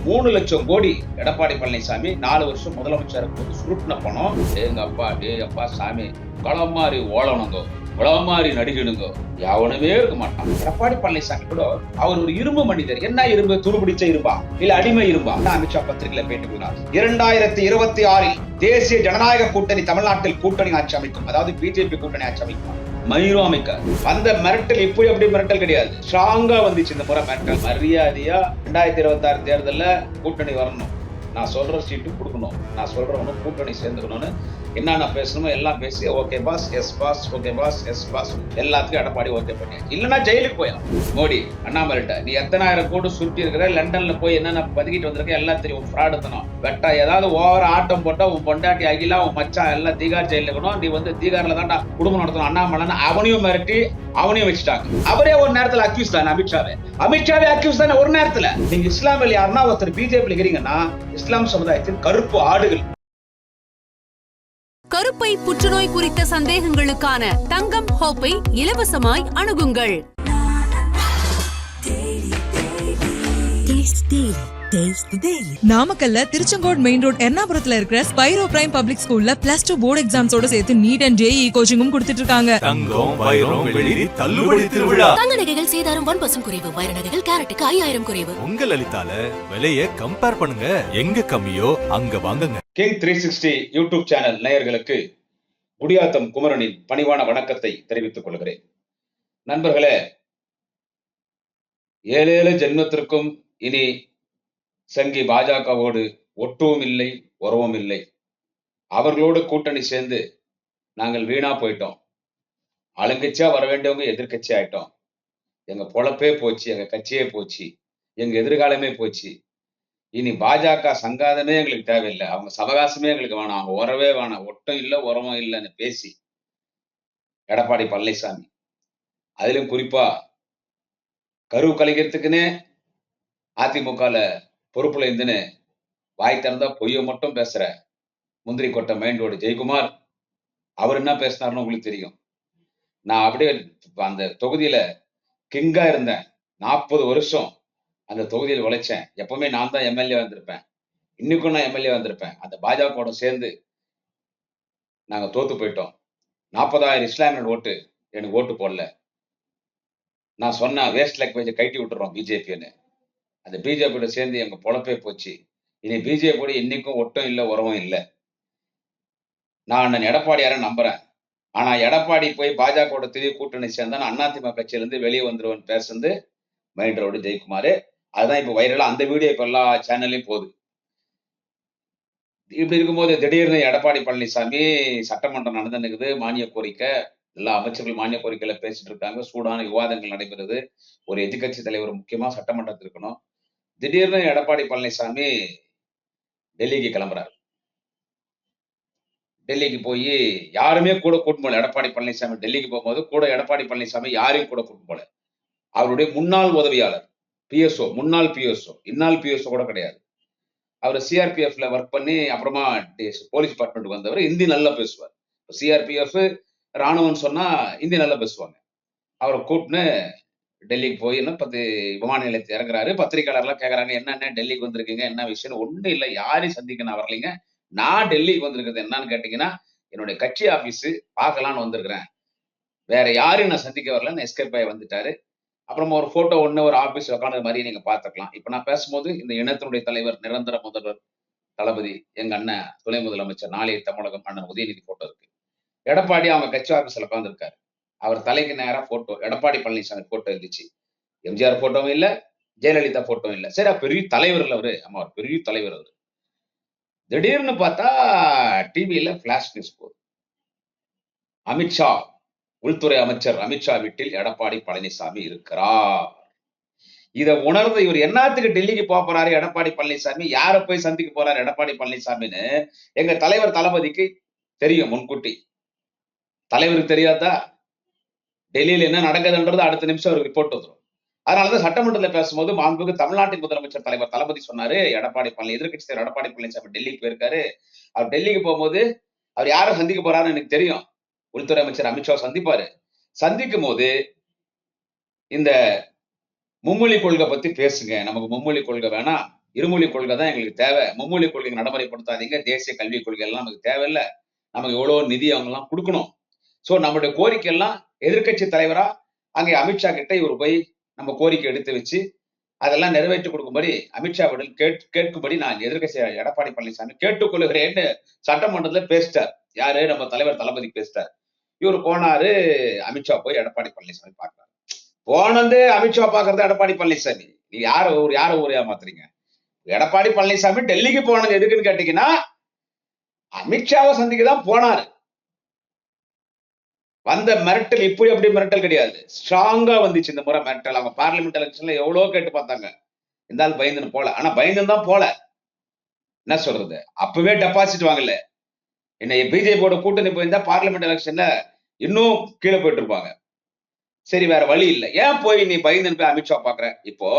3 லட்சம் கோடி எடப்பாடி பழனிசாமி 4 வருஷம் முதலமைச்சர் சுருட்டின பணம். டேய் அப்பா சாமி, களம் மாறி ஓடணுங்க, களம் மாறி நடிக்கணுங்க, எவனுமே இருக்க மாட்டான். எடப்பாடி பழனிசாமி கூட அவர் ஒரு இரும்பு மனிதர். என்ன இரும்பு? துருபிடிச்ச இரும்பா இல்ல அடிமை இரும்பா? அமித்ஷா பத்திரிகையில பேட்டி கொடுத்தார். 2026 தேசிய ஜனநாயக கூட்டணி தமிழ்நாட்டில் கூட்டணி ஆட்சி அமைக்கும், அதாவது பிஜேபி கூட்டணி ஆட்சி அமைக்கும். மயிரும் அமைக்க அந்த மிரட்டல் இப்படி அப்படி மிரட்டல் கிடையாது, ஸ்ட்ராங்கா வந்துச்சு இந்த முறை மிரட்டல். மரியாதையா 2026 தேர்தல்ல கூட்டணி வரணும், நான் சொல்ற சீட்டு கொடுக்கணும், நான் சொல்றவனும் கூட்டணி சேர்ந்துக்கணும்னு என்னென்ன பேசணுமோ எல்லாம் பேசி okay boss, yes boss, okay boss, yes boss, எல்லாத்துக்கும் எடப்பாடி ஓகே பண்ணியாச்சு. இல்லைன்னா ஜெயிலுக்கு போயிடும். மோடி அண்ணாமலைட்ட நீ எத்தனாயிரம் கோடி சுருட்டி இருக்கிற, லண்டன்ல போய் என்னென்ன பதுக்கிட்டு வந்திருக்க எல்லாம் தெரியும், ஃப்ராடு தனம் வெட்டா, ஏதாவது ஓவர ஆட்டம் போட்டா உன் பொண்டாட்டி அகிலா உன் மச்சான் எல்லாம் தீகார் ஜெயில இருக்கணும், நீ வந்து தீகார்ல தான்டா குடும்பம் நடத்தணும் அண்ணாமலைன்னு அவனையும் மிரட்டி அவனையும் வச்சுட்டாங்க. அவரே ஒரு நேரத்துல அக்யூஸ் தானே, அமித்ஷாவே அக்யூஸ் தானே ஒரு நேரத்துல. நீங்க இஸ்லாமில் யாருன்னா ஒருத்தர் பிஜேபி இருக்கிறீங்கன்னா இஸ்லாம் சமுதாயத்தின் கருப்பு ஆடுகள். கருப்பை புற்றுநோய் குறித்த சந்தேகங்களுக்கான தங்கம் ஹோப்பை இலவசமாய் அணுகுங்கள். நாமக்கல்ல திருச்செங்கோடு மெயின் ரோட் எர்ணாபுரத்துல இருக்கிற ஸ்பைரோ பிரைம் பப்ளிக் ஸ்கூல்ல +2 போர்டு எக்ஸாம்ஸோட சேர்த்து நீட் அண்ட் ஜேஇ கோச்சிங்கும் கொடுத்துட்டு இருக்காங்க. தங்கம் வைரம் வெள்ளி தள்ளுபடி திருவிழா. தங்க நகைகள் சேதாரம் 1% குறைவு, வைர நகைகள் கேரட்டுக்கு 5000 குறைவு. உங்க லலிதால விலைய கம்பேர் பண்ணுங்க, எங்க கம்மியோ அங்க வாங்குங்க. கிங் 360 யூடியூப் சேனல் நேயர்களுக்கு குடியாத்தம் குமரனின் பணிவான வணக்கத்தை தெரிவித்துக் கொள்கிறேன். நண்பர்களே, 7 ஜென்மத்திற்கும் இனி சங்கி பாஜகவோடு ஒட்டுவும் இல்லை, உறவும் இல்லை. அவர்களோடு கூட்டணி சேர்ந்து நாங்கள் வீணா போயிட்டோம். ஆளுங்கட்சியா வர வேண்டியவங்க எதிர்கட்சி ஆயிட்டோம். எங்க பொழப்பே போச்சு, எங்க கட்சியே போச்சு, எங்க எதிர்காலமே போச்சு. இனி பாஜக சங்காதமே எங்களுக்கு தேவையில்லை, அவங்க சவகாசமே எங்களுக்கு வேணாம், அவங்க உறவே வேணாம், ஒட்டும் இல்லை உறவும் இல்லைன்னு பேசி எடப்பாடி பழனிசாமி, அதிலும் குறிப்பா கரு கலைக்கிறதுக்குன்னே அதிமுகல பொறுப்புல இருந்துன்னு வாய் திறந்தா பொய்ய மட்டும் பேசுற முந்திரி கொட்டை மெயின் ரோடு ஜெயக்குமார், அவர் என்ன பேசினாருன்னு உங்களுக்கு தெரியும். நான் அப்படியே அந்த தொகுதியில கிங்கா இருந்தேன். 40 வருஷம் அந்த தொகுதியில் உழைச்சேன். எப்பவுமே நான் தான் எம்எல்ஏ வந்திருப்பேன், இன்னைக்கும் நான் எம்எல்ஏ வந்திருப்பேன். அந்த பாஜகவோட சேர்ந்து நாங்க தோத்து போயிட்டோம். 40,000 இஸ்லாமியர் ஓட்டு எனக்கு ஓட்டு போடல. நான் சொன்ன வேஸ்ட் லாங்குவேஜை கைட்டி விட்டுறோம் பிஜேபின்னு. அந்த பிஜேபியோட சேர்ந்து எங்க பொழப்பே போச்சு. இனி பிஜேபியோட இன்னைக்கும் ஒட்டும் இல்லை உறவும் இல்லை. நான் எடப்பாடியார நம்புறேன். ஆனா எடப்பாடி போய் பாஜகவோட திடீர் கூட்டணி சேர்ந்தா அதிமுக கட்சியிலிருந்து வெளியே வந்துருவன் பேசுறது மைண்ட் ரோடு ஜெயக்குமார். அதுதான் இப்ப வைரலா அந்த வீடியோ இப்ப எல்லா சேனல்லையும் போகுது. இப்படி இருக்கும்போது திடீர்னு எடப்பாடி பழனிசாமி சட்டமன்றம் நடந்துருக்குது, மானிய கோரிக்கை, எல்லா அமைச்சர்கள் மானிய கோரிக்கையில பேசிட்டு இருக்காங்க, சூடான விவாதங்கள் நடைபெறுது. ஒரு எதிர்கட்சி தலைவர் முக்கியமா சட்டமன்றத்தில் இருக்கணும். திடீர்னு எடப்பாடி பழனிசாமி டெல்லிக்கு கிளம்புறாரு. டெல்லிக்கு போய் யாருமே கூட கூட்டு போல. எடப்பாடி பழனிசாமி டெல்லிக்கு போகும்போது கூட எடப்பாடி பழனிசாமி யாரையும் கூட கூட்டு போல. அவருடைய முன்னாள் உதவியாளர் பிஎஸ்ஓ, முன்னாள் பிஎஸ்ஓ, இந்நாள் பிஎஸ்ஓ கூட கிடையாது. அவர் சிஆர்பிஎஃப்ல ஒர்க் பண்ணி அப்புறமா போலீஸ் டிபார்ட்மெண்ட் வந்தவர். ஹிந்தி நல்லா பேசுவார். சிஆர்பிஎஃப் ராணுவம் சொன்னா ஹிந்தி நல்லா பேசுவாங்க. அவரை கூட்டுன்னு டெல்லிக்கு போய் 10 விமான நிலையத்தை இறங்குறாரு. பத்திரிகையாளர்லாம் கேட்கறாங்க, என்னென்ன டெல்லிக்கு வந்திருக்கீங்க, என்ன விஷயம்? ஒண்ணும் இல்லை, யாரையும் சந்திக்க நான் வரலைங்க. நான் டெல்லிக்கு வந்திருக்கிறது என்னன்னு கேட்டீங்கன்னா, என்னுடைய கட்சி ஆபீஸ் பார்க்கலான்னு வந்திருக்கிறேன், வேற யாரையும் நான் சந்திக்க வரலன்னு எஸ்கேப் ஆகி வந்துட்டாரு. அப்புறமா ஒரு போட்டோ ஒண்ணு ஒரு ஆபீஸ்ல உட்காந்து மாதிரி நீங்க பார்த்துக்கலாம். இப்ப நான் பேசும்போது இந்த இனத்தினுடைய தலைவர், நிரந்தர முதல்வர் தளபதி, எங்க அண்ணன் துணை முதலமைச்சர் நாளைய தமிழகம் அண்ணன் உதயநிதி போட்டோ இருக்கு. எடப்பாடி அவங்க கட்சி ஆபீஸ்ல உட்கார்ந்து இருக்காரு. அவர் தலைக்கு நேரா போட்டோ எடப்பாடி பழனிசாமி போட்டோ இருந்துச்சு. எம்ஜிஆர் போட்டோவும் இல்ல, ஜெயலலிதா போட்டோவும் இல்ல. சரி, பெரிய தலைவர் இல்ல அவரு, ஆமா பெரிய தலைவர் அவரு. திடீர்னு பார்த்தா டிவியில பிளாஷ் நியூஸ் போகுது. அமித்ஷா, உள்துறை அமைச்சர் அமித்ஷா வீட்டில் எடப்பாடி பழனிசாமி இருக்கிறார். இதை உணர்ந்து இவர் என்னத்துக்கு டெல்லிக்கு போறாரு எடப்பாடி பழனிசாமி, யாரை போய் சந்திக்க போறாரு எடப்பாடி பழனிசாமின்னு எங்க தலைவர் தளபதிக்கு தெரியும் முன்கூட்டி. தலைவருக்கு தெரியாதா டெல்லியில என்ன நடக்குதுன்றது அடுத்த நிமிஷம் அவருக்கு ரிப்போர்ட் வந்துடும். அதனாலதான் சட்டமன்றத்தில் பேசும்போது மாண்புமிகு தமிழ்நாட்டின் முதலமைச்சர் தலைவர் தளபதி சொன்னாரு, எடப்பாடி எதிர்கட்சி தலைவர் எடப்பாடி பழனிசாமி டெல்லிக்கு போயிருக்காரு. அவர் டெல்லிக்கு போகும்போது அவர் யாரை சந்திக்க போறாருன்னு எனக்கு தெரியும். உள்துறை அமைச்சர் அமித்ஷா சந்திப்பாரு. சந்திக்கும் போது இந்த மும்மொழி கொள்கை பத்தி பேசுங்க, நமக்கு மும்மொழி கொள்கை வேணாம், இருமொழி கொள்கை தான் எங்களுக்கு தேவை. மும்மொழி கொள்கை நடைமுறைப்படுத்தாதீங்க. தேசிய கல்விக் கொள்கை எல்லாம் நமக்கு தேவையில்லை. நமக்கு எவ்வளவு நிதி அவங்க எல்லாம் கொடுக்கணும். சோ நம்மளுடைய கோரிக்கை எல்லாம் எதிர்க்கட்சி தலைவரா அங்கே அமித்ஷா கிட்ட இவர் போய் நம்ம கோரிக்கை எடுத்து வச்சு அதெல்லாம் நிறைவேற்றி கொடுக்கும்படி அமித்ஷாவிடம் கேட்கும்படி நான் எதிர்க்கட்சி எடப்பாடி பழனிசாமி கேட்டுக்கொள்கிறேன்னு சட்டமன்றத்துல பேசிட்டார். யாரு? நம்ம தலைவர் தளபதி பேசிட்டார். இவர் போனாரு, அமித்ஷா போய் எடப்பாடி பழனிசாமி பார்க்கிறார். போனது அமித்ஷா பாக்குறது எடப்பாடி பழனிசாமி. நீ யார ஊர் ஏமாத்துறீங்க? எடப்பாடி பழனிசாமி டெல்லிக்கு போனது எதுக்குன்னு கேட்டீங்கன்னா அமித்ஷாவை சந்திக்க தான் போனாரு. வந்த மிரட்டல் இப்படி அப்படி மிரட்டல் கிடையாது, ஸ்ட்ராங்கா வந்துச்சு இந்த முறை மிரட்டல். அவங்க பார்லிமெண்ட் எலெக்ஷன்ல எவ்வளவு கேட்டு பார்த்தாங்க, இருந்தாலும் பயந்துன்னு போல. ஆனா பயந்து தான் போல. என்ன சொல்றது, அப்பவே டெபாசிட் வாங்கல. என்ன பிஜேபியோட கூட்டணி போயிருந்தா பார்லிமெண்ட் எலெக்ஷன்ல இன்னும் கீழே போயிட்டு இருப்பாங்க. சரி, வேற வழி இல்லை. ஏன் போய் நீ பயந்துன்னு போய் அமித்ஷா பாக்குற? இப்போ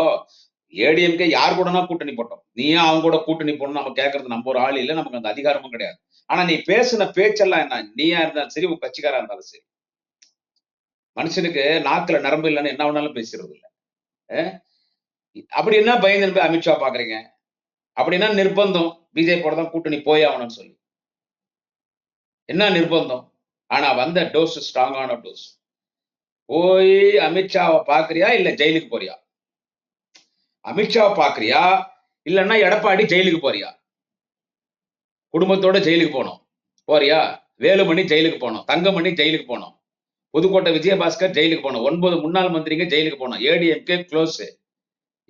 ஏடிஎம்கே யார் கூடனா கூட்டணி போட்டோம், நீ ஏன் அவங்க கூட கூட்டணி போடணும் நம்ம கேட்கறது நம்ம ஒரு ஆள் இல்லை, நமக்கு அந்த அதிகாரமும் கிடையாது. ஆனா நீ பேசின பேச்செல்லாம் என்ன, நீயா இருந்தாலும் சரி, உன் கட்சிக்காரா இருந்தாலும் சரி, மனுஷனுக்கு நாக்குல நரம்பு இல்லைன்னு என்ன வேணாலும் பேசுறது இல்லை. அப்படி என்ன பயந்து போய் அமித்ஷா பாக்குறீங்க? அப்படின்னா நிர்பந்தம், பிஜேபியோட தான் கூட்டணி போய் ஆகணும்னு சொல்லி என்ன நிர்பந்தம்? ஆனா வந்த டோஸ் ஸ்ட்ராங்கான டோஸ். போய் அமித்ஷாவை பாக்குறியா இல்ல ஜெயிலுக்கு போறியா? அமித்ஷாவை பாக்குறியா இல்லன்னா எடப்பாடி ஜெயிலுக்கு போறியா? குடும்பத்தோட ஜெயிலுக்கு போனோம் போறியா? வேலுமணி ஜெயிலுக்கு போனோம், தங்கமணி ஜெயிலுக்கு போனோம், புதுக்கோட்டை விஜயபாஸ்கர் ஜெயிலுக்கு போனோம், 9 முன்னாள் மந்திரிங்க ஜெயிலுக்கு போனோம். ஏடிஎம்கே க்ளோஸ்.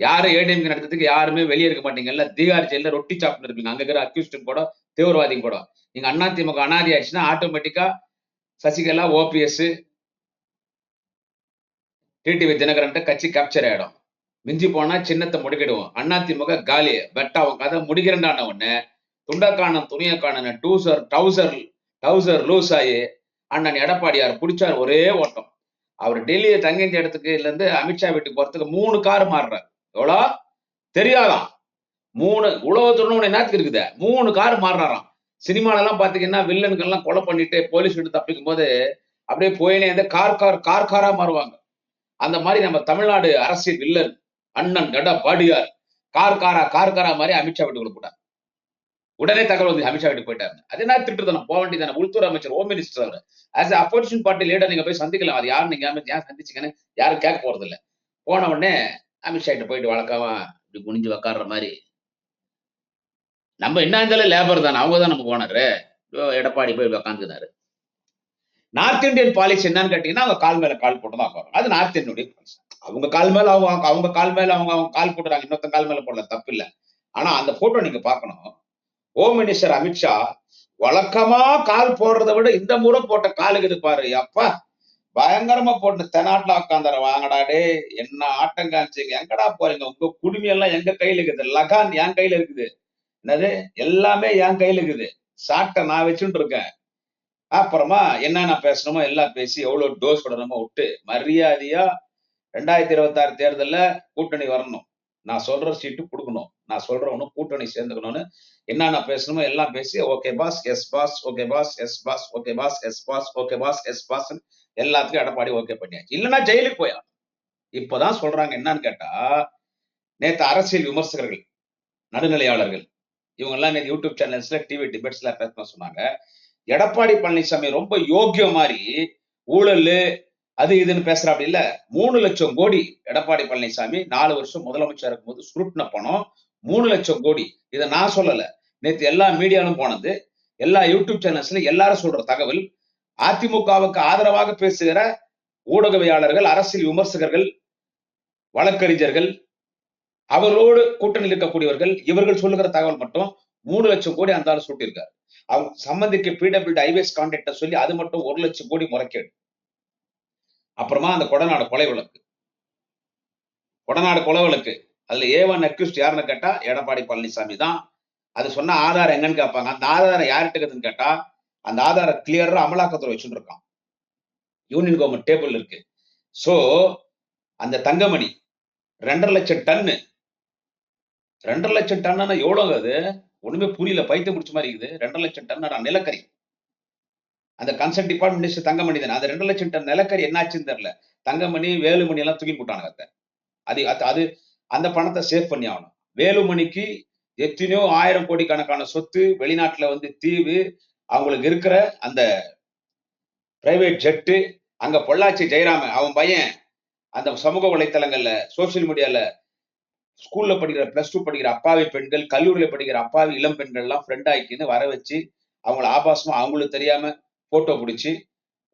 யாரும் ஏடிஎம்கே நடத்துறதுக்கு யாருமே வெளியே இருக்க மாட்டீங்கல்ல. தீகார் ஜெயில ரொட்டி சாப்பிட்டு இருப்பீங்க. அங்க இருக்கிற அக்யூஸ்டும் கூட தீவிரவாதியும் கூட. நீங்க அதிமுக அனாதி ஆயிடுச்சுன்னா ஆட்டோமேட்டிக்கா சசிகலா, ஓபிஎஸ், டிடிவி தினகரன் கட்சி கேப்சர் ஆயிடும். மிஞ்சி போனா சின்னத்தை முடிக்கிடுவோம். அதிமுக காலி பெட்டா அவன் கதை முடிக்கிறேன்டான உடனே துண்டக்கானன் துணியக்கானன் டவுசர் லூஸ் ஆகி அண்ணன் எடப்பாடியார் பிடிச்சார் ஒரே ஓட்டம். அவர் டெல்லியை தங்கிய இடத்துக்கு இருந்து அமித்ஷா வீட்டுக்கு போறதுக்கு 3 கார் மாறுறாரு. எவ்வளோ தெரியாதான்? 3 உலகத்துடன் என்னத்துக்கு இருக்குது? 3 கார் மாறுறாராம். சினிமால எல்லாம் பாத்தீங்கன்னா வில்லனுக்கெல்லாம் கொலை பண்ணிட்டு போலீஸ் வீட்டு தப்பிக்கும் போது அப்படியே போயினே இந்த காரா மாறுவாங்க. அந்த மாதிரி நம்ம தமிழ்நாடு அரசியல் வில்லன் அண்ணன் எடப்பாடியார் கார்காரா மாதிரி அமித்ஷா வீட்டுக்குள்ள போட்டார். உடனே தகவல் வந்து அமித்ஷா வீட்டுக்கு போயிட்டாரு. அது என்ன திட்டுதானே, போக வேண்டியதானே. உள்துறை அமைச்சர், ஹோம் மினிஸ்டர் அவர். ஆஸ் அப்போசிஷன் பார்ட்டி லீடர் நீங்க போய் சந்திக்கலாம். அது யாரும் நீங்க ஏன் சந்திச்சீங்கன்னு யாரும் கேட்க போறது இல்லை. போன உடனே அமித்ஷா கிட்ட போயிட்டு வழக்கமா இப்படி குனிஞ்சு உக்காடுற மாதிரி, நம்ம என்ன இருந்தாலும் லேபர் தானே, அவங்க தான் நம்ம ஓனரு. எடப்பாடி போய் உக்காந்துக்கினாரு. நார்த் இந்தியன் பாலிசி என்னன்னு கேட்டீங்கன்னா அவங்க கால் மேல கால் போட்டு தான் உட்காரும். அது நார்த் இந்தியனுடைய பாலிசி. அவங்க கால் மேல அவங்க கால் மேல அவங்க கால் போட்டுறாங்க, இன்னொருத்த கால் மேல போடல, தப்பு இல்லை. ஆனா அந்த போட்டோ நீங்க பார்க்கணும். ஹோம் மினிஸ்டர் அமித்ஷா வழக்கமா கால் போடுறதை விட இந்த முறை போட்ட காலுக்கு பாரு, அப்பா பயங்கரமா போட்டு தெனாட்டுல உட்காந்தார. வாங்கடா டே, என்ன ஆட்டம் காமிச்சிங்க, எங்கடா போறீங்க? உங்க குடுமையெல்லாம் எங்க கையில இருக்குது, லகான் என் கையில இருக்குது, என்னது எல்லாமே என் கையில இருக்குது, சாட்டை நான் வச்சுட்டு இருக்கேன். அப்புறமா என்னென்ன பேசணுமோ எல்லாம் பேசி எவ்வளவு டோஸ் விடணுமோ விட்டு மரியாதையா 2026 தேர்தல்ல கூட்டணி வரணும், நான் சொல்ற சீட்டு கொடுக்கணும், நான் சொல்றவனும் கூட்டணி சேர்ந்துக்கணும்னு என்னென்ன பேசணுமோ எல்லாம் பேசி okay boss, yes boss, okay boss, yes boss, okay boss, yes boss, okay boss, yes boss எல்லாத்துக்கும் எடப்பாடி ஓகே பண்ணியாச்சு. இல்லைன்னா ஜெயிலுக்கு போயா. இப்பதான் சொல்றாங்க என்னன்னு கேட்டா, நேத்து அரசியல் விமர்சகர்கள், நடுநிலையாளர்கள் இவங்க எல்லாம் நேற்று யூடியூப் சேனல்ஸ்ல, டிவி டிபேட்ஸ்ல பேச சொன்னாங்க. எடப்பாடி பழனிசாமி ரொம்ப யோக்கியம் மாதிரி ஊழல் அது இதுன்னு பேசுற அப்படி இல்ல. 3 லட்சம் கோடி எடப்பாடி பழனிசாமி 4 வருஷம் முதலமைச்சர் இருக்கும்போது சுருட்டின பணம் 3 லட்சம் கோடி. இதை நான் சொல்லல, நேற்று எல்லா மீடியாலும் போனது, எல்லா யூடியூப் சேனல்ஸ்ல எல்லாரும் சொல்ற தகவல். அதிமுகவுக்கு ஆதரவாக பேசுகிற ஊடகவியாளர்கள், அரசியல் விமர்சகர்கள், வழக்கறிஞர்கள், அவர்களோடு கூட்டணியில் இருக்கக்கூடியவர்கள், இவர்கள் சொல்லுகிற தகவல் மட்டும் 3 லட்சம் கோடி அந்த ஆள் சுட்டிருக்காரு. அவங்க சம்பந்திக்கு பிடபிள்யூடி ஐவேஸ் கான்ட்ராக்ட சொல்லி அது மட்டும் 1 லட்சம் கோடி முறைகேடு. அப்புறமா அந்த கொடநாடு கொலை வழக்கு அதுல A1 அக்யூஸ்ட் யாருன்னு கேட்டா எடப்பாடி பழனிசாமி தான். அது சொன்ன ஆதாரம் எங்கன்னு கேட்பாங்க. அந்த ஆதாரம் யார்கிட்ட இருக்குதுன்னு கேட்டா அந்த ஆதாரம் கிளியரா அமலாக்கத்துறை வச்சுட்டு இருக்கான், யூனியன் கவர்மெண்ட் டேபிள் இருக்கு. சோ அந்த தங்கமணி 2.5 லட்சம் டன்னு, 2.5 லட்சம் டன்னா எவ்வளவு? அது ஒண்ணுமே புரியல, பைத்தியம் முடிச்ச மாதிரி இருக்குது. 2.5 லட்சம் டன் நிலக்கரி. அந்த கன்சர்ன் டிபார்ட்மெண்ட் மினிஸ்டர் தங்கமணி தானே. அந்த 2 லட்சம் டன் நிலக்கரி என்னாச்சுன்னு தெரியல. தங்கமணி, வேலுமணி எல்லாம் தூக்கி போட்டானுங்க. அது அந்த பணத்தை சேவ் பண்ணி ஆகணும். வேலுமணிக்கு எத்தனையோ 1000 கோடிக்கணக்கான சொத்து, வெளிநாட்டுல வந்து தீவு, அவங்களுக்கு இருக்கிற அந்த பிரைவேட் ஜெட்டு, அங்க பொள்ளாச்சி ஜெயராமன் அவன் பையன் அந்த சமூக வலைத்தளங்கள்ல, சோசியல் மீடியால ஸ்கூல்ல படிக்கிற +2 படிக்கிற அப்பாவி பெண்கள், கல்லூரியில படிக்கிற அப்பாவி இளம் பெண்கள் எல்லாம் ஃப்ரெண்ட் ஆக்கின்னு வர வச்சு, அவங்கள ஆபாசமா அவங்களுக்கு தெரியாம போட்டோ புடிச்சு,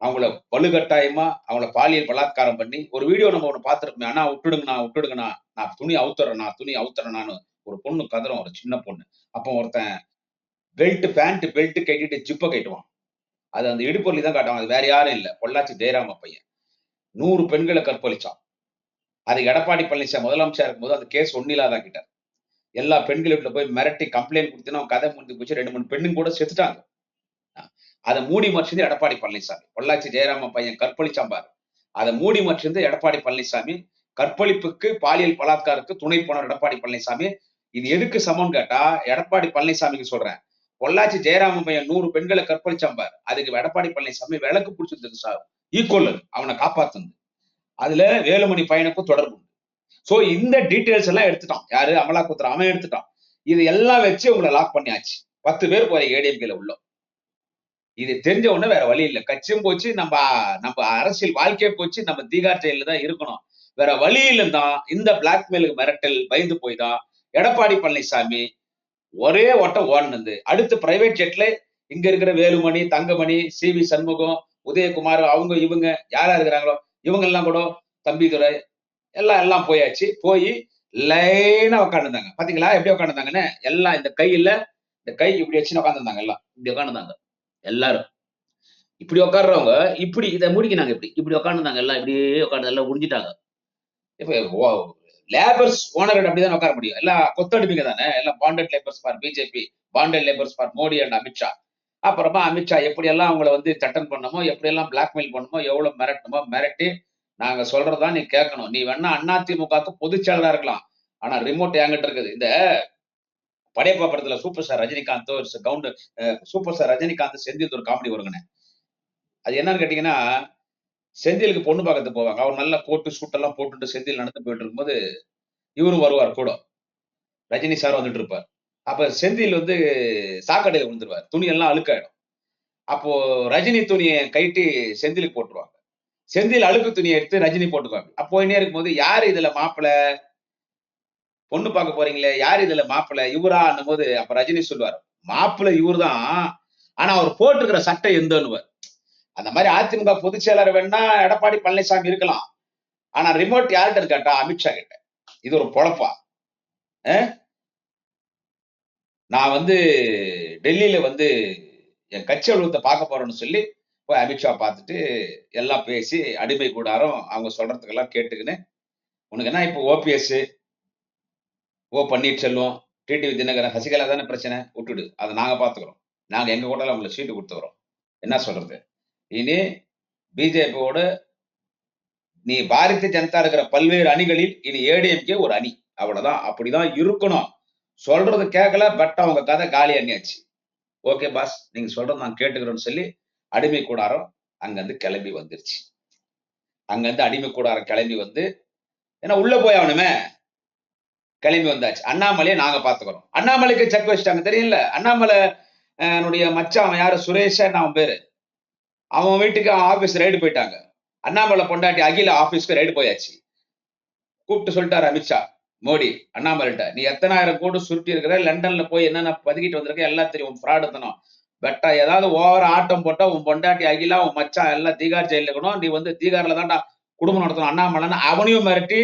அவங்கள வலுக்கட்டாயமா அவங்கள பாலியல் பலாத்காரம் பண்ணி, ஒரு வீடியோ நம்ம ஒண்ணு பார்த்திருப்போமே, "அண்ணா விட்டுடுங்கண்ணா, விட்டுடுங்கண்ணா. நான் துணி அவுத்துறேண்ணா, துணி அவுத்துறேண்ணான்னு" ஒரு பொண்ணு கதறும், ஒரு சின்ன பொண்ணு. அப்போ ஒருத்தன் பேண்ட் கட்டிட்டு ஜிப்ப கட்டுவான். அது அந்த இடுப்பு வலி தான் காட்டுவான். அது வேற யாரும் இல்ல. பொள்ளாச்சி ஜெயராம பையன். 100 பெண்கள கற்பழிச்சான். அது எடப்பாடி பழனிசாமி முதலமைச்சரா இருக்கும்போது அந்த கேஸ் ஒண்ணும் இல்லாதாக்கிட்டார். எல்லா பெண்கள் வீட்ல போய் மிரட்டி கம்ப்ளைண்ட் குடுத்தீன்னா, கதை முடிஞ்சு போச்சு. 2, 3 பெண்ணுங்க கூட செத்துட்டாங்க. அ அத மூடி மறைச்சது எடப்பாடி பழனிசாமி. பொள்ளாச்சி ஜெயராமன் பையன் கற்பழிச்சான் பாரு. அத மூடி மறைச்சது எடப்பாடி பழனிசாமி. கற்பழிப்புக்கு, பாலியல் பலாத்காரத்துக்கு துணை போனவர் எடப்பாடி பழனிசாமி. இது எதுக்கு சமம்னு கேட்டா, எடப்பாடி பழனிசாமிக்கு சொல்றேன். பொள்ளாச்சி ஜெயராமன் பையன் 100 பெண்கள கற்பழிச்சான் பாரு. அதுக்கு எடப்பாடி பழனிசாமி விலக்கு புடிச்சதுக்கு ஈக்குவல் அது. அவன காப்பாத்துனது. அதுல வேலுமணி பையனுக்கும் தொடர்பு உண்டு. சோ இந்த டீடைல்ஸ் எல்லாம் எடுத்துட்டான். யாரு? அமலாக்கத்துறை அவன் எடுத்துட்டான். இது எல்லாம் வச்சு உங்கள லாக் பண்ணியாச்சு. 10 பேர் போறீங்க ஏடிஎம்கேல உள்ள. இது தெரிஞ்ச உடனே வேற வழி இல்ல. கட்சியும் போச்சு, நம்ம அரசியல் வாழ்க்கையே போச்சு. நம்ம தீகார் ஜெயில தான் இருக்கணும். வேற வழி இல்லன்னு தான் இந்த பிளாக்மெயிலுக்கு மிரட்டல் பயந்து போய் தான் எடப்பாடி பழனிசாமி ஒரே ஓட்டம் ஓடுனது. அடுத்து பிரைவேட் ஜெட்ல இங்க இருக்கிற வேலுமணி, தங்கமணி, சி.வி. சண்முகம், உதயகுமார் அவங்க இவங்க யாரா இருக்கிறாங்களோ இவங்க எல்லாம் கூட தம்பிதுரை எல்லாம் போயாச்சு. போய் லைனா உட்கார்ந்துருந்தாங்க. பாத்தீங்களா எப்படி உட்கார்ந்துருந்தாங்கன்னு? எல்லாம் இந்த கை இப்படி வச்சுன்னு உட்கார்ந்துருந்தாங்க எல்லாம். இப்படி உட்கார்ந்துருந்தாங்க எல்லாரும். இப்படி உட்கார்றவங்க இப்படி இத முடிக்கினாங்க இப்படி உட்கார்ந்துருந்தாங்க எல்லாம். இப்படியே உட்கார்ந்து எல்லாம் முடிஞ்சுட்டாங்க. இப்ப லேபர்ஸ் ஓனர் அப்படிதான் உட்கார முடியும். எல்லாம் கொத்தடிமைங்க தானே. எல்லாம் bonded labours for BJP, bonded labours for Modi and Amit Shah. அப்புறமா அமித்ஷா எப்படியெல்லாம் அவங்கள வந்து தட்டன் பண்ணணுமோ, எப்படியெல்லாம் பிளாக்மெயில் பண்ணணுமோ, எவ்வளவு மிரட்டணுமோ மிரட்டி, நாங்க சொல்றதுதான் நீ கேட்கணும். நீ வேணா அதிமுகவுக்கு பொதுச் செயலரா இருக்கலாம். ஆனா ரிமோட் என்கிட்ட இருக்குது. இந்த படையப்பா படத்துல சூப்பர் ஸ்டார் ரஜினிகாந்த் செந்தில் ஒரு காமெடி வருங்கண்ணே. அது என்னன்னு கேட்டீங்கன்னா, செந்திலுக்கு பொண்ணு பார்க்கறதுக்கு போவாங்க. அவர் நல்ல கோட்டு சூட் எல்லாம் போட்டுட்டு செந்தில் நடந்து போயிட்டு இருக்கும்போது, இவரும் வருவார் கூட. ரஜினி சார் வந்துட்டு இருப்பார். அப்ப செந்தில் வந்து சாக்கடையில விழுந்துருவார். துணி எல்லாம் அழுக்காயிடும். அப்போ ரஜினி துணியை கழட்டி செந்திலுக்கு போட்டுருவாங்க. செந்தில் அழுக்கு துணியை எடுத்து ரஜினி போட்டுக்குவாங்க. அப்ப போயினே இருக்கும்போது, யாரு இதுல மாப்பிள்ளை? பொண்ணு பார்க்க போறீங்களே, யாரு இதுல மாப்பிள்ளை? இவரான்னும் போது, அப்ப ரஜினி சொல்லுவார், மாப்பிள்ளை இவர்தான். ஆனா அவர் போட்டிருக்கிற சட்டை எந்தன்னுவார். அந்த மாதிரி அதிமுக பொதுச் செயலர் வேணா எடப்பாடி பழனிசாமி இருக்கலாம். ஆனா ரிமோட் யார்கிட்ட கேட்டா அமித்ஷா கிட்ட. இது ஒரு பொழப்பா? நான் வந்து டெல்லியில வந்து என் கட்சி அலுவலகத்தை பார்க்க போறேன்னு சொல்லி போய் அமித்ஷா பார்த்துட்டு எல்லாம் பேசி அடிமை கூடாரம் அவங்க சொல்றதுக்கெல்லாம் கேட்டுக்கின்னு, உனக்கு என்ன இப்போ ஓபிஎஸ், பன்னீர்செல்வம், டிடிவி தினகரன், சசிகலா தானே பிரச்சனை, விட்டுடு, அதை நாங்க பார்த்துக்கிறோம். நாங்க எங்க கூட உங்களுக்கு சீட்டு கொடுத்துக்கிறோம். என்ன சொல்றது? இனி பிஜேபியோட நீ பாரதிய ஜனதா இருக்கிற பல்வேறு அணிகளில் இனி ஏடிஎம்கே ஒரு அணி. அவ்வளவுதான். அப்படிதான் இருக்கணும். சொல்றது கேட்கல, பட் அவங்க கதை காலி அண்ணியாச்சு. ஓகே பாஸ், நீங்க சொல்றது நான் கேட்டுக்கிறேன்னு சொல்லி அடிமை கூடாரம் அங்கிருந்து கிளம்பி வந்துருச்சு. அங்கிருந்து அடிமை கூடாரம் கிளம்பி வந்து, ஏன்னா உள்ள போய் அவனுமே கிளம்பி வந்தாச்சு. அண்ணாமலையை நாங்க பாத்துக்கிறோம். அண்ணாமலைக்கு செக் வச்சுட்டாங்க தெரியல. அண்ணாமலை மச்சான் அவன் யாரு, சுரேஷன் அவன் பேரு. அவன் வீட்டுக்கு அவன் ஆபீஸ் ரைடு போயிட்டாங்க. அண்ணாமலை பொண்டாட்டி அகில ஆபீஸ்க்கு ரைடு போயாச்சு. கூப்பிட்டு சொல்லிட்டாரு அமித்ஷா, மோடி அண்ணாமலைட்ட, நீ எத்தனாயிரம் கோடி சுருட்டி இருக்கிற, லண்டன்ல போய் என்னென்ன பதுக்கிட்டு வந்திருக்க எல்லாம் தெரியும். ஃப்ராடுத்தனம் பெட்டா ஏதாவது ஓவர ஆட்டம் போட்டா உன் பொண்டாட்டி அகிலா உன் மச்சான் எல்லாம் தீகார் ஜெயில இருக்கணும். நீ வந்து தீகார்ல தான்டா குடும்பம் நடத்தணும் அண்ணாமலைன்னு அவனையும் மிரட்டி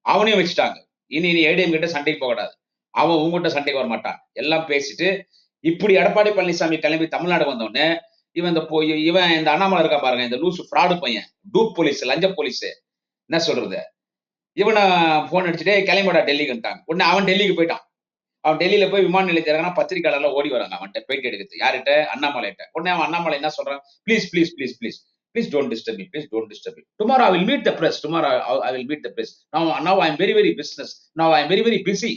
அவனையும் வச்சுட்டாங்க. இனி நீ ஏடிஎம் கிட்ட சண்டைக்கு போகக்கூடாது, அவன் உங்ககிட்ட சண்டைக்கு வர மாட்டான். எல்லாம் பேசிட்டு இப்படி எடப்பாடி பழனிசாமி கிளம்பி தமிழ்நாடு வந்தோடனே இவன் இந்த அண்ணாமலை இருக்கா பாருங்க, இந்த லூசு ஃப்ராடு பையன், டூப் போலீஸ், லஞ்ச போலீஸ், என்ன சொல்றது, இவனை போன் அடிச்சுட்டே கிளம்பிடா டெல்லிக்குட்டாங்க. உடனே அவன் டெல்லிக்கு போயிட்டான். அவன் டெல்லியில போய் விமான நிலையத்தில் இறங்கினா பத்திரிகையாளர்லாம் ஓடி வராங்க அவன்கிட்ட பேட்டி எடுக்கிறது. யார்கிட்ட? அண்ணாமலைகிட்ட. உடனே அவன் அண்ணாமலை என்ன சொல்றான், please don't disturb me. Tomorrow I will meet the press. Now I am very business. Now I am very busy.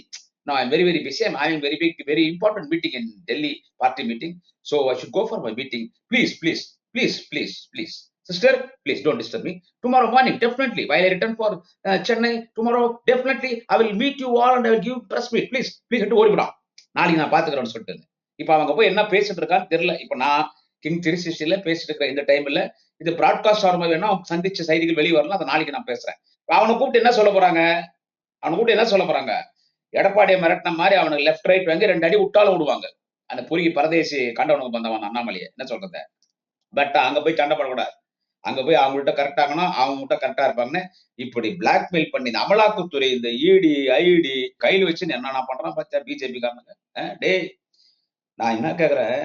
I'm having very big, very important meeting in Delhi, party meeting. So I should go for my meeting. Please. Sister, please don't disturb me. Tomorrow morning, definitely, while I return for Chennai, tomorrow, definitely, I will meet you all and I will give press meet. Please ஓடிவிடா. நாளைக்கு நான் பாத்துக்கிறேன்னு சொல்லிட்டு. இப்ப அவங்க போய் என்ன பேசிட்டு இருக்கான்னு தெரியல. இப்ப நான் கிங் 360ல பேசிட்டு இருக்கிற இந்த டைம்ல இது பிராட்காஸ்ட் ஆர்மா வேணா சந்திச்ச செய்திகள் வெளியே வரலாம். அதை நாளைக்கு நான் பேசுறேன். அவனை கூப்பிட்டு என்ன சொல்ல போறாங்க? எடப்பாடியை மிரட்டின மாதிரி அவனுக்கு லெஃப்ட் ரைட் வாங்கி 2 அடி விட்டாலும் விடுவாங்க. அந்த புரிய பரதேசி கண்டவனுக்கு வந்தவன் அண்ணாமலையை என்ன சொல்றது? பட் அங்க போய் சண்டை போடக்கூடாது. அங்க போய் அவங்கள்ட்ட கரெக்ட் ஆகணும், அவங்ககிட்ட கரெக்டா இருப்பாங்கன்னு இப்படி பிளாக்மெயில் பண்ணி இந்த அமலாக்கத்துறை இந்த இடி ஐடி கையில் வச்சு என்னென்ன பண்றான் பார்த்தா பிஜேபி காரணங்க. டேய், நான் என்ன கேக்குறேன்,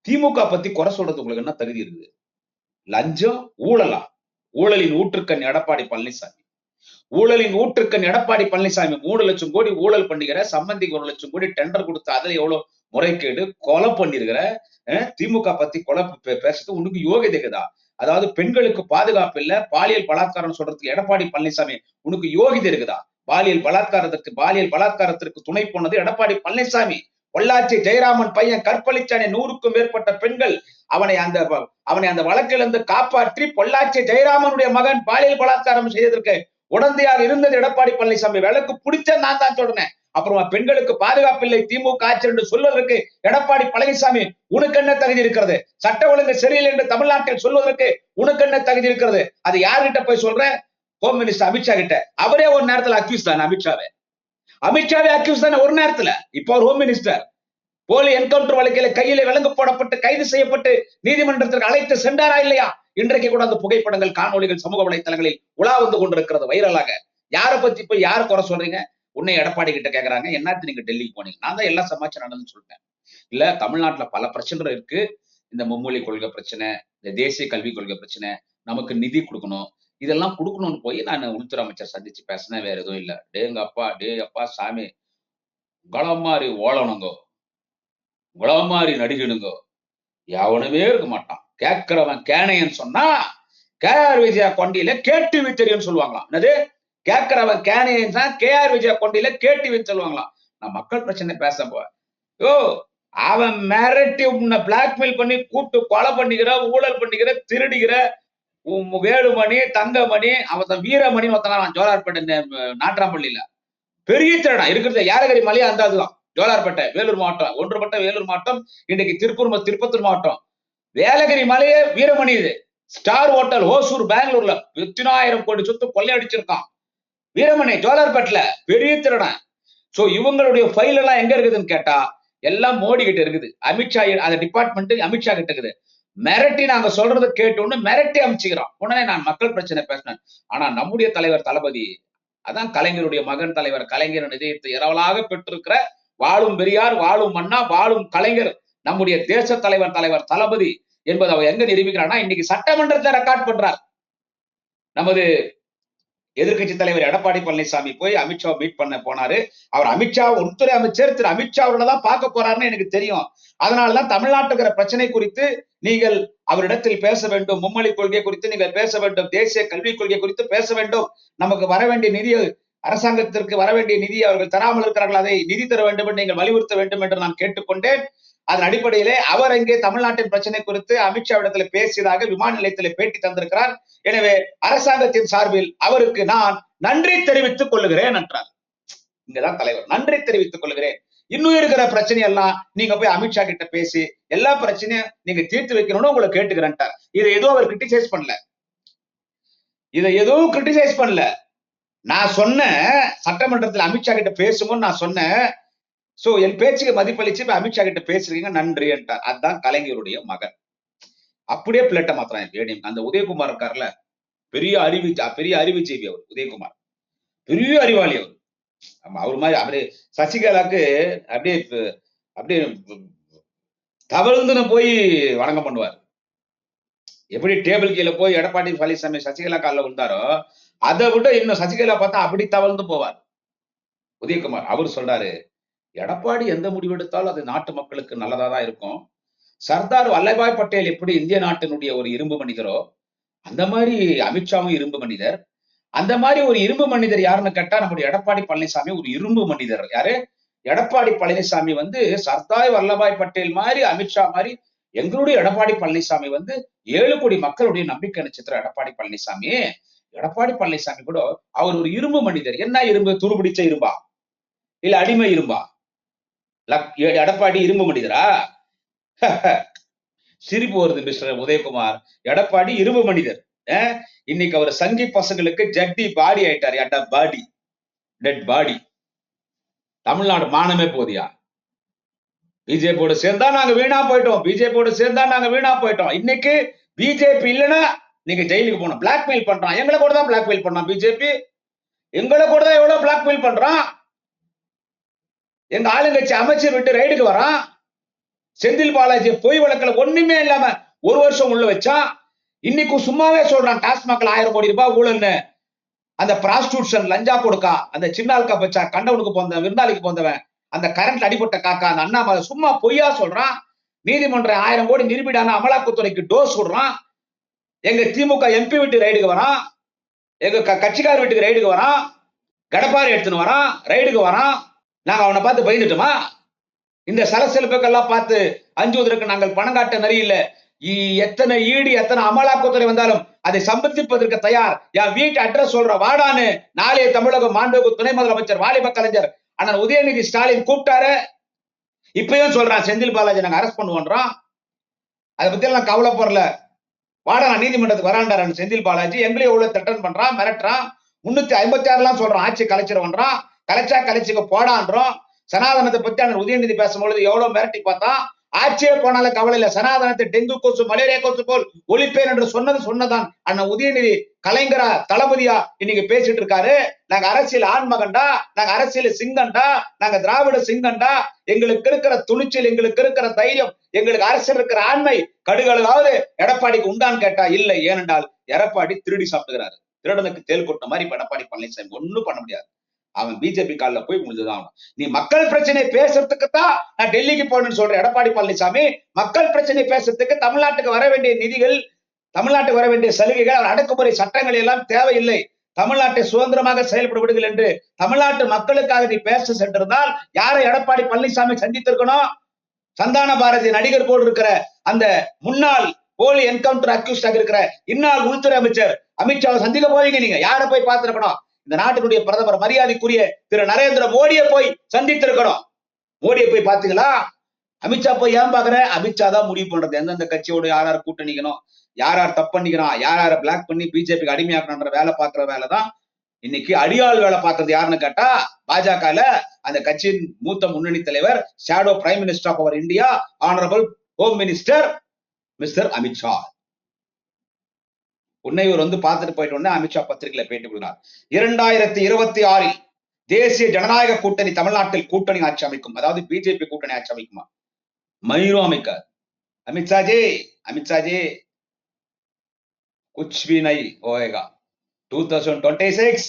திமுக பத்தி குறை சொல்றது உங்களுக்கு என்ன தகுதி இருக்குது? லஞ்சம் ஊழலா? ஊழலின் ஊற்றுக்கண் எடப்பாடி பழனிசாமி. ஊழலின் ஊற்றுக்கண் எடப்பாடி பழனிசாமி 3 லட்சம் கோடி ஊழல் பண்ணிக்கிற, சம்பந்திக்கு 1 லட்சம் கோடி டெண்டர் கொடுத்து அதுல எவ்வளவு முறைகேடு கொலை பண்ணிருக்கிற திமுக பத்தி கொலை பேசுறது உனக்கு யோகிதை இருக்குதா? அதாவது பெண்களுக்கு பாதுகாப்பு இல்ல, பாலியல் பலாத்காரம் சொல்றதுக்கு எடப்பாடி பழனிசாமி உனக்கு யோகிதை இருக்குதா? பாலியல் பலாத்காரத்திற்கு துணை போனது எடப்பாடி பழனிசாமி. பொள்ளாச்சி ஜெயராமன் பையன் கற்பழிச்சானே 100க்கும் மேற்பட்ட பெண்கள், அவனை அந்த வழக்கிலிருந்து காப்பாற்றி பொள்ளாச்சி ஜெயராமனுடைய மகன் பாலியல் பலாத்காரம் செய்வதற்கு உடந்தையாக இருந்தது எடப்பாடி பழனிசாமி. விளக்கு பிடிச்ச நான் தான் சொல்றேன். அப்புறமா பெண்களுக்கு பாதுகாப்பு இல்லை திமுக ஆட்சி என்று சொல்வதற்கு எடப்பாடி பழனிசாமி உனக்கு என்ன தகுதி இருக்கிறது? சட்ட ஒழுங்கு சரியில்லை என்று தமிழ்நாட்டில் சொல்வதற்கு உனக்கு என்ன தகுதி இருக்கிறது? அது யார்கிட்ட போய் சொல்ற? ஹோம் மினிஸ்டர் அமித்ஷா கிட்ட. அவரே ஒரு நேரத்துல அக்யூஸ் தானே, அமித்ஷாவே அக்யூஸ் தானே ஒரு நேரத்துல. இப்போ அவர் ஹோம் மினிஸ்டர். போலி என்கவுண்டர் வழக்கில் கையில விலங்கு போடப்பட்டு கைது செய்யப்பட்டு நீதிமன்றத்திற்கு அழைத்து சென்றாரா இல்லையா? இன்றைக்கு கூட அந்த புகைப்படங்கள் காணொலிகள் சமூக வலைத்தளங்களில் உலா வந்து கொண்டிருக்கிறது வைரலாக. யாரை பத்தி போய் யாரை குறை சொல்றீங்க? உன்னை எடப்பாடி கிட்ட கேக்குறாங்க, என்னத்து நீங்க டெல்லிக்கு போனீங்க? நான் தான் எல்லா சமாச்சாரம் நடந்துன்னு சொல்லிட்டேன். இல்ல, தமிழ்நாட்டுல பல பிரச்சனை இருக்கு. இந்த மும்மொழி கொள்கை பிரச்சனை, இந்த தேசிய கல்விக் கொள்கை பிரச்சனை, நமக்கு நிதி கொடுக்கணும், இதெல்லாம் கொடுக்கணும்னு போய் நான் உள்துறை அமைச்சர் சந்திச்சு பேசினேன். வேற எதுவும் இல்ல. டே அப்பா சாமி, உங்கள மாதிரி ஓழணுங்கோ, உங்கள மாதிரி நடிகனுங்கோ எவனுமே இருக்க மாட்டான். கேட்கிறவன் கேனையன்னு சொன்னா கேஆர் விஜயா கொண்டியில கேடிவி தெரியும் சொல்லுவாங்களாம். என்னது? கேட்கிறவன் கேனையன் தான் கேஆர் விஜயா கொண்டியில கேடிவி சொல்லுவாங்களாம். நான் மக்கள் பிரச்சனை பேச போய் அவன் மிரட்டி உன்னை பிளாக்மெயில் பண்ணி கூட்டு கொலை பண்ணிக்கிற, ஊழல் பண்ணிக்கிற, திருடிக்கிற வேலுமணி, தங்கமணி, அவன் வீரமணி ஒருத்தங்க ஜோலார்பேட்டை நாட்ராம்பள்ளியில பெரிய திருடா இருக்கிறது. யாரகிரி மலையா அந்த அதுதான் ஜோலார்பேட்டை வேலூர் மாவட்டம், ஒன்றுபட்ட வேலூர் மாவட்டம், இன்னைக்கு திருப்பத்தூர் மாவட்டம். வேலகிரி மலையே வீரமணி. இது ஸ்டார் ஹோட்டல் ஓசூர் பெங்களூர்ல 10,000 கோடி சொத்து கொள்ளையடிச்சிருக்கான் வீரமணி. ஜோலார்பேட்டில் பெரிய திருடன். சோ இவங்களுடைய ஃபைல் எல்லாம் எங்க இருக்குதுன்னு கேட்டா எல்லாம் மோடி கிட்ட இருக்குது. அமித்ஷா அந்த டிபார்ட்மெண்ட் அமித்ஷா கிட்ட இருக்குது. மிரட்டி நாங்க சொல்றதை கேட்டோன்னு மிரட்டி அமைச்சுக்கிறோம். உடனே நான் மக்கள் பிரச்சனை பேசினேன். ஆனா நம்முடைய தலைவர் தளபதி, அதான் கலைஞருடைய மகன் தலைவர் கலைஞர் இதயத்தை இரவலாக பெற்றிருக்கிற வாழும் பெரியார், வாழும் மன்னா, வாழும் கலைஞர், நம்முடைய தேச தலைவர் தளபதி என்பதை அவர் எங்க நிரூபிக்கிறான்னா இன்னைக்கு சட்டமன்றத்தை ரெக்கார்ட் பண்றார். நமது எதிர்கட்சி தலைவர் எடப்பாடி பழனிசாமி போய் அமித்ஷா மீட் பண்ண போனாரு. அவர் அமித்ஷா உள்துறை அமைச்சர் திரு அமித்ஷா அவர்களதான் பார்க்க போறாருன்னு எனக்கு தெரியும். அதனாலதான் தமிழ்நாட்டுக்கிற பிரச்சனை குறித்து நீங்கள் அவரிடத்தில் பேச வேண்டும். மும்மொழி கொள்கை குறித்து நீங்கள் பேச வேண்டும். தேசிய கல்விக் கொள்கை குறித்து பேச வேண்டும். நமக்கு வர வேண்டிய நிதி, அரசாங்கத்திற்கு வர வேண்டிய நிதி அவர்கள் தராமல் இருக்கிறார்கள், அதை நிதி தர வேண்டும் என்று நீங்கள் வலியுறுத்த வேண்டும் என்று நான் கேட்டுக்கொண்டேன். அதன் அடிப்படையிலே அவர் அங்கே தமிழ்நாட்டின் பிரச்சனை குறித்து அமித்ஷா இடத்துல பேசியதாக விமான நிலையத்தில் பேட்டி தந்திருக்கிறார். எனவே அரசாங்கத்தின் சார்பில் அவருக்கு நான் நன்றி தெரிவித்துக் கொள்ளுகிறேன் என்றார். இங்கதான் தலைவர் நன்றி தெரிவித்துக் கொள்கிறேன். இன்னும் இருக்கிற பிரச்சனை எல்லாம் நீங்க போய் அமித்ஷா கிட்ட பேசி எல்லா பிரச்சனையும் நீங்க தீர்த்து வைக்கணும்னு உங்களை கேட்டுக்கிறேன். இதை எதுவும் அவர் கிரிட்டிசைஸ் பண்ணல. நான் சொன்னேன் சட்டமன்றத்தில் அமித்ஷா கிட்ட பேசும்போது நான் சொன்னேன், சோ என் பேச்சுக்கு மதிப்பளிச்சு அமித்ஷா கிட்ட பேசுறீங்க நன்றி என்றார். அதுதான் கலைஞருடைய மகன். அப்படியே பிளேட்டை மாத்திரம். அந்த உதயகுமார் இருக்காருல்ல, பெரிய அறிவுஜீவி அவர். உதயகுமார் பெரிய அறிவாளி அவர். அவர் மாதிரி அவரு சசிகலாக்கு அப்படியே தவழ்ந்துன்னு போய் வணக்கம் பண்ணுவார். எப்படி டேபிள் கீழே போய் எடப்பாடி பழனிசாமி சசிகலா காலில் விழுந்தாரோ அதை விட இன்னும் சசிகலா பார்த்தா அப்படி தவழ்ந்து போவார் உதயகுமார். அவர் சொல்றாரு, எடப்பாடி எந்த முடிவெடுத்தாலும் அது நாட்டு மக்களுக்கு நல்லதா தான் இருக்கும். சர்தார் வல்லபாய் பட்டேல் எப்படி இந்திய நாட்டினுடைய ஒரு இரும்பு மனிதரோ அந்த மாதிரி அமித்ஷாவும் இரும்பு மனிதர். அந்த மாதிரி ஒரு இரும்பு மனிதர் யாருன்னு கேட்டா நம்முடைய எடப்பாடி பழனிசாமி ஒரு இரும்பு மனிதர். யாரு? எடப்பாடி பழனிசாமி சர்தார் வல்லபாய் பட்டேல் மாதிரி, அமித்ஷா மாதிரி, எங்களுடைய எடப்பாடி பழனிசாமி 7 கோடி மக்களுடைய நம்பிக்கை நட்சத்திரம் எடப்பாடி பழனிசாமி. எடப்பாடி பழனிசாமி கூட அவர் ஒரு இரும்பு மனிதர். என்ன இரும்பு? துருபிடிச்ச இரும்பா இல்ல அடிமை இரும்பா? எடப்பாடி இரும்பு மனிதரா? சிரிப்பு வருது மிஸ்டர் உதயகுமார். எடப்பாடி இரும்பு மனிதர். இன்னைக்கு அவர் சங்கி பசங்களுக்கு ஜட்டி பாடி ஆயிட்டாரு. அட்ட பாடி, டெட் பாடி. தமிழ்நாடு மானமே போதியா? பிஜேபியோட சேர்ந்தா நாங்க வீணா போயிட்டோம், பிஜேபியோட சேர்ந்தா நாங்க வீணா போயிட்டோம். இன்னைக்கு பிஜேபி இல்லைன்னா நீங்க ஜெயிலுக்கு போனோம். பிளாக்மெயில் பண்றான். எங்களை கூட தான் பிளாக்மெயில் பண்ணான் பிஜேபி. எங்களை கூட தான் எவ்வளவு பிளாக்மெயில் பண்றான். எங்க ஆளுங்கட்சி அமைச்சர் விட்டு ரைடுக்கு வரான். செந்தில் பாலாஜி பொய் வழக்குல ஒண்ணுமே இல்லாம 1 வருஷம் உள்ள வச்சான். இன்னைக்கு சும்மாவே சொல்றான் டாஸ்மாக்ல 1000 கோடி ரூபாய் ஊழல்னு. அந்த பிராஸ்டியூஷன் லஞ்சா கொடுக்கா, அந்த சின்னால்கா பச்சா, கண்டவனுக்கு போந்தவன், விருந்தாளிக்கு போந்தவன், அந்த கரண்ட்ல அடிபட்ட காக்கா, அந்த அண்ணாமலை சும்மா பொய்யா சொல்றான். நீதிமன்றம் 1000 கோடி நிரூபிடான அமலாக்கத்துறைக்கு டோஸ் விடுறான். எங்க திமுக எம்பி வீட்டு ரைடுக்கு வரான். எங்க கட்சிக்கார வீட்டுக்கு ரைடுக்கு வரான். கடப்பாறை எடுத்துன்னு வரான், ரைடுக்கு வரான். நாங்க அவனை பார்த்து பயந்துட்டோமா? இந்த சலசலப்புக்கெல்லாம் பார்த்து அஞ்சுவதற்கு நாங்கள் பணம் காட்ட நரியில்ல. எத்தனை ஈடு, எத்தனை அமலாக்கத்துறை வந்தாலும் அதை சமர்ப்பிப்பதற்கு தயார். என் வீட்டு அட்ரஸ் சொல்ற வாடான்னு நாளைய தமிழக மாண்புமிகு துணை முதலமைச்சர் வாலிப கலைஞர் அண்ணன் உதயநிதி ஸ்டாலின் கூப்பிட்டாரு. இப்பயும் சொல்றான் செந்தில் பாலாஜி நாங்க அரெஸ்ட் பண்ணுவோன்றான். அதை பத்தி எல்லாம் கவலைப்படல. வாடா நீதிமன்றத்துக்கு வராண்டாரு செந்தில் பாலாஜி. எங்களையும் எவ்வளவு திட்டம் பண்றான், மிரட்டுறான். 356 சொல்றான் ஆட்சி கலைச்சிருவன்றான். கலைச்சா கலைச்சுக்க போடான்றோம். சனாதனத்தை பத்தி அண்ணன் உதயநிதி பேசும்பொழுது எவ்வளவு மிரட்டி பார்த்தான். ஆட்சியே போனாலும் கவலை இல்ல, சனாதனத்தை டெங்கு கொசு மலேரியா கொசு போல் ஒழிப்பேன் என்று சொன்னதான் அண்ணன் உதயநிதி கலைஞரா தளபதியா இன்னைக்கு பேசிட்டு இருக்காரு. நாங்க அரசியல் ஆண்மகண்டா, நாங்க அரசியல் சிங்கண்டா, நாங்க திராவிட சிங்கண்டா. எங்களுக்கு இருக்கிற துணிச்சல், எங்களுக்கு இருக்கிற தைரியம், எங்களுக்கு அரசியல் இருக்கிற ஆண்மை கடுகளாவது எடப்பாடிக்கு உண்டான்னு கேட்டா இல்லை. ஏனென்றால் எடப்பாடி திருடி சாப்பிட்டுக்கிறாரு. திருடனுக்கு தேல் கொட்ட மாதிரி எடப்பாடி பழனிசாமி ஒண்ணும் பண்ண முடியாது. அவன் பிஜேபி காலில் போய் முடிஞ்சுதான். நீ மக்கள் பிரச்சனை பேசுறதுக்கு தான் நான் டெல்லிக்கு போகணும்னு சொல்றேன் எடப்பாடி பழனிசாமி. மக்கள் பிரச்சனை பேசுறதுக்கு தமிழ்நாட்டுக்கு வர வேண்டிய நிதிகள், தமிழ்நாட்டுக்கு வர வேண்டிய சலுகைகள், அடக்குமுறை சட்டங்கள் எல்லாம் தேவையில்லை. தமிழ்நாட்டை சுதந்திரமாக செயல்பட விடுங்கள் என்று தமிழ்நாட்டு மக்களுக்காக நீ பேச சென்றிருந்தால் யாரை எடப்பாடி பழனிசாமி சந்தித்திருக்கணும்? சந்தான பாரதி நடிகர் போல் இருக்கிற அந்த முன்னாள் போலி என்கவுண்டர் அக்யூஸ்டாக இருக்கிற இந்நாள் உள்துறை அமைச்சர் அமித்ஷாவை சந்திக்க போவீங்க. நீங்க யாரை போய் பார்த்திருக்கணும்? இந்த நாட்டினுடைய பிரதமர் மரியாதைக்குரிய திரு நரேந்திர மோடியை போய் சந்தித்திருக்கணும். மோடியை போய் பாத்தீங்களா? அமித்ஷா போய் ஏன் பாக்குற? அமித்ஷா தான் முடிவு பண்றது எந்தெந்த கட்சியோட யார் கூட்டணிக்கணும், யார் தப்பு பண்ணிக்கிறான், யார் பிளாக் பண்ணி பிஜேபிக்கு அடிமையாக்கணும்ன்ற வேலை பார்க்கிற வேலை தான் இன்னைக்கு அடியாள் வேலை பார்க்கறது. யாருன்னு கேட்டா பாஜகல அந்த கட்சியின் மூத்த முன்னணி தலைவர், ஷேடோ பிரைம் மினிஸ்டர் ஆஃப் அவர் India, honourable home minister mister Amit Shah. உன்னை இவர் பார்த்துட்டு போயிட்டு உடனே அமித்ஷா பத்திரிகையில பேட்டி கொடுத்தார். 2026 தேசிய ஜனநாயக கூட்டணி தமிழ்நாட்டில் கூட்டணி ஆட்சி அமைக்கும். அதாவது பிஜேபி கூட்டணி ஆட்சி அமைக்குமா? மயிரும் அமைக்காது. அமித்ஷாஜி कुछ भी नहीं होएगा. 2026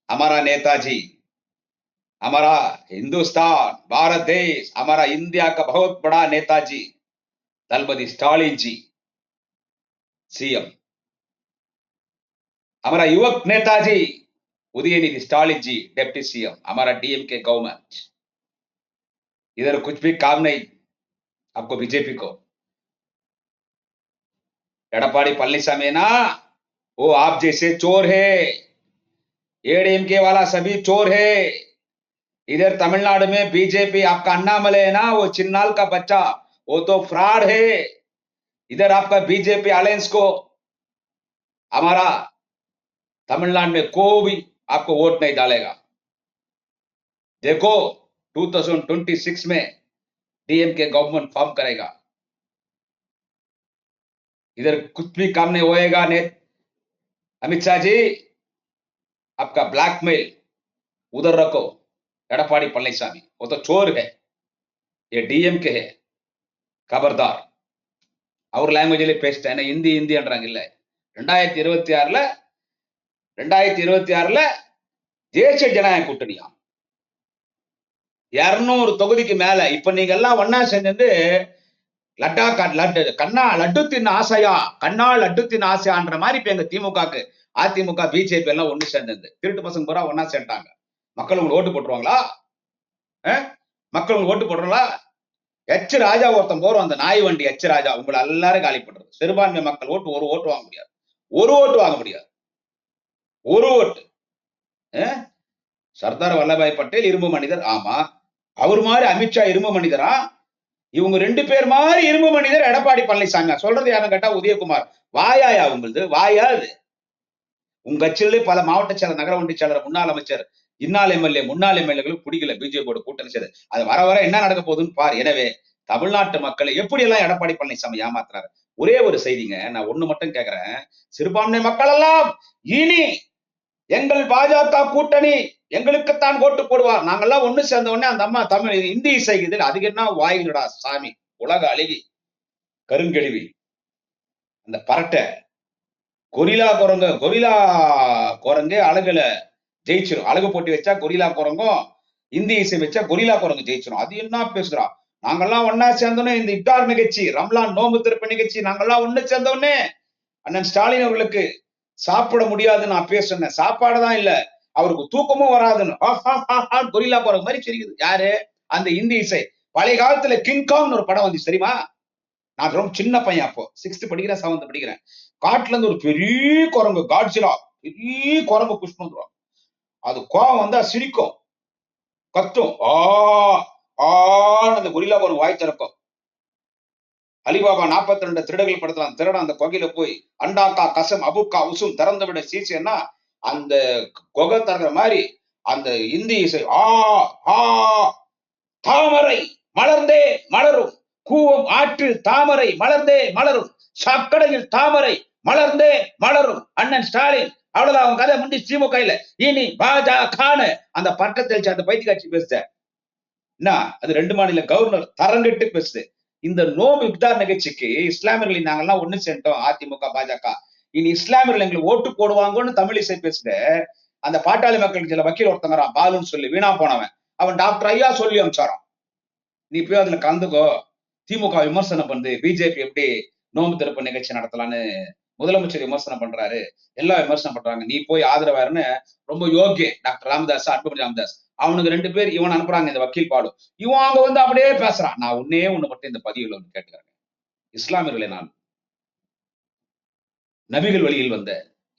हमारा नेताजी, हमारा हिंदुस्तान, भारत देश, हमारा इंडिया का बहुत बड़ा नेताजी दलपति स्टालिन जी सीएम, हमारा युवक नेताजी उदयनिधि स्टालिन जी डिप्टी सीएम, हमारा डीएमके गवर्नमेंट. इधर कुछ भी काम नहीं आपको बीजेपी को. एडपाड़ी पழனிசாமி ना वो आप जैसे चोर है. एडीएमके वाला सभी चोर है. इधर तमिलनाडु में बीजेपी आपका अन्नामले है ना, वो चिन्नाल का बच्चा, वो तो फ्रॉड है. इधर आपका बीजेपी अलायंस को हमारा तमिलनाडु में कोई भी आपको वोट नहीं डालेगा. देखो 2026 में डीएमके गवर्नमेंट फॉर्म करेगा. इधर कुछ भी काम नहीं होएगा. अमित शाह जी आपका ब्लैकमेल उधर रखो. एडपाड़ी पழனிசாமி वो तो चोर है, ये डीएमके है. खबरदार. அவர் லாங்குவேஜ்ல பேசிட்டேன். ஹிந்தி ஹிந்தின்றாங்க இல்ல. 2026ல தேசிய ஜனநாயக கூட்டணியா 200 தொகுதிக்கு மேல. இப்ப நீங்க எல்லாம் ஒன்னா சேர்ந்து லட்டு தின்ன ஆசையா, கண்ணா லட்டு தின்ன ஆசையான்ற மாதிரி இப்ப எங்க திமுகக்கு அதிமுக பிஜேபி எல்லாம் ஒண்ணு சேர்ந்தது. திருட்டு பசங்க பூரா ஒன்னா சேர்ந்தாங்க. மக்கள் உங்களுக்கு ஓட்டு போட்டுருவாங்களா? மக்கள் உங்களுக்கு ஓட்டு போடுறாங்களா? எச் ராஜா ஒருத்தன் போறோம், அந்த நாய் வண்டி எச் ராஜா உங்களை எல்லாரும் காலி பண்றது. சிறுபான்மை மக்கள் ஓட்டு ஒரு ஓட்டு வாங்க முடியாது, ஒரு ஓட்டு வாங்க முடியாது, ஒரு ஓட்டு. சர்தார் வல்லபாய் பட்டேல் இரும்பு மனிதர், ஆமா. அவர் மாதிரி அமித்ஷா இரும்பு மனிதரா? இவங்க 2 பேர் மாதிரி இரும்பு மனிதர் எடப்பாடி பழனிசாமி. சொல்றது யாருன்னு கேட்டா உதயகுமார். வாயாயா உங்களுது? வாயா இது? உங்க கட்சியிலே பல மாவட்ட செயலர், நகர ஒன்றிய செயலர், முன்னாள் அமைச்சர், இன்னாள் எம்எல்ஏ, முன்னாள் எம்எல்ஏகளுக்கு பிடிக்கல பிஜேபியோட கூட்டணி செய்து. அது வர வர என்ன நடக்க போகுதுன்னு பார். எனவே தமிழ்நாட்டு மக்களை எப்படி எல்லாம் எடப்பாடி பழனிசாமி ஏமாத்துறாரு. ஒரே ஒரு செய்திங்க, நான் ஒண்ணு மட்டும் கேட்கிறேன். சிறுபான்மை மக்கள் எல்லாம் இனி எங்கள் பாஜக கூட்டணி எங்களுக்குத்தான் ஓட்டு போடுவார். நாங்கெல்லாம் ஒண்ணு சேர்ந்த உடனே அந்த அம்மா தமிழ் இந்தி இசைக்குது. அதுக்கு என்ன வாயிலுடா சாமி, உலக அழகி, கருங்கெழுவி, அந்த பரட்டை கொரிலா குரங்கு அழகுல ஜெயிச்சிரும். அழகு போட்டி வச்சா கொரிலா குரங்கும், இந்தி இசை வச்சா கொரிலா குரங்கு ஜெயிச்சிரும். அது என்ன பேசுறா? நாங்கெல்லாம் ஒன்னா சேர்ந்தோன்னே இந்த இப்தார் நிகழ்ச்சி, ரம்லான் நோம்பு திறப்பு நிகழ்ச்சி, நாங்கெல்லாம் ஒண்ணு சேர்ந்தோடனே அண்ணன் ஸ்டாலின் அவர்களுக்கு சாப்பிட முடியாதுன்னு நான் பேசுனேன். சாப்பாடுதான் இல்ல, அவருக்கு தூக்கமும் வராதுன்னு கொரிலா குரங்கு மாதிரி சிரிக்குது. யாரு? அந்த இந்தி இசை. பழைய காலத்துல கிங்காங் ஒரு படம் வந்துச்சு தெரியுமா? நான் ரொம்ப சின்ன பையன், அப்போ 6th படிக்கிறேன், 7th படிக்கிறேன். காட்டுல இருந்து ஒரு பெரிய குரங்கு, காட்சிலா பெரிய குரங்கு புஷ்பம் வந்துடும். அது கோவம் வந்தா சிரிக்கும், கத்தும், அந்த கொரில்லா குரங்கு வாய் திறக்கும். அலிபாபா 42 திருடர்கள் படத்துல அந்த திருடன் அந்த கொகையில போய் அண்டாக்கா கசம் அபுக்கா உசும் திறந்து விட சீசன்னா அந்த கொகை தர்ற மாதிரி அந்த இந்தி இசை தாமரை மலர்ந்தே மலரும், கூவம் ஆற்று தாமரை மலர்ந்தே மலரும், சாக்கடையில் தாமரை மலர்ந்தே மலரும். அண்ணன் ஸ்டாலின் அவ்வளவுதான், அவன் கதை முடி. திமுக இல்ல, இனி பாஜக அந்த பட்டத்தில் சேர்ந்த பைத்தி காட்சி பேசுத என்ன? அது 2 மாநில கவர்னர் தரங்கிட்டு பேசுது. இந்த நோம்பு இப்தார் நிகழ்ச்சிக்கு இஸ்லாமியர்கள் நாங்கெல்லாம் ஒண்ணு சேர்ந்தோம், அதிமுக பாஜக, இனி இஸ்லாமியர்கள் எங்களுக்கு ஓட்டு போடுவாங்கன்னு தமிழிசை பேசுத. அந்த பாட்டாளி மக்களுக்கு சில வக்கீல் ஒருத்தங்கிறான் பாலுன்னு சொல்லி, வீணா போனவன், அவன் டாக்டர் ஐயா சொல்லி அனுப்பிச்சாரான், நீ போய் அதுல கலந்துக்கோ, திமுக விமர்சனம் பண்ணு, பிஜேபி எப்படி நோம்பு திறப்பு நிகழ்ச்சி நடத்தலான்னு முதலமைச்சர் விமர்சனம் பண்றாரு, எல்லாம் விமர்சனம் பண்றாங்க, நீ போய் ஆதரவாருன்னு ரொம்ப யோகிய டாக்டர் ராமதாஸ், அன்புமணி ராமதாஸ், அவனுக்கு 2 பேர் இவன் அனுப்புறாங்க, இந்த வக்கீல் பாலு. இவன் அங்க வந்து அப்படியே பேசுறான். நான் ஒன்னே ஒண்ணு மட்டும் இந்த பதிவுல வந்து கேட்டுக்கிறேன். இஸ்லாமியர்களை, நான் நபிகள் வழியில் வந்த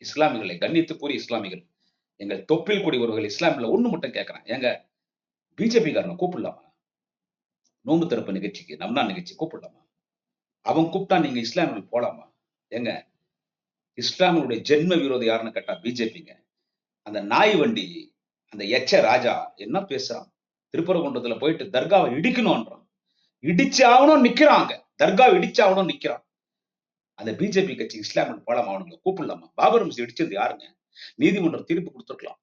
இஸ்லாமியர்களை, கண்ணியத்துக்குரிய இஸ்லாமிகள், எங்கள் தொப்பில் கொடி ஒருவர்கள் இஸ்லாமியில ஒண்ணு மட்டும் கேட்கிறேன். எங்க பிஜேபி காரனை கூப்பிடலாமா? நோம்பு திறப்பு நிகழ்ச்சிக்கு, ரம்லான் நிகழ்ச்சி கூப்பிடலாமா? அவன் கூப்பிட்டா நீங்க இஸ்லாமியர்கள் போலாமா? எங்க இஸ்லாமியருடைய ஜென்ம விரோதி யாருன்னு கேட்டா பிஜேபிங்க. அந்த நாய் வண்டி, அந்த எச்ச ராஜா என்ன பேசுறான்? திருப்பரங்குன்றத்துல போயிட்டு தர்காவை இடிக்கணும்ன்றான், இடிச்சு ஆகணும் நிக்கிறாங்க, தர்காவை இடிச்சு ஆகணும் நிக்கிறான். அந்த பிஜேபி கட்சி இஸ்லாமியர்கள் போலாமா? அவனுங்களை கூப்பிடலாமா? பாபர் மசூதி இடிச்சது யாருங்க? நீதிமன்றம் தீர்ப்பு கொடுத்துருக்கலாம்.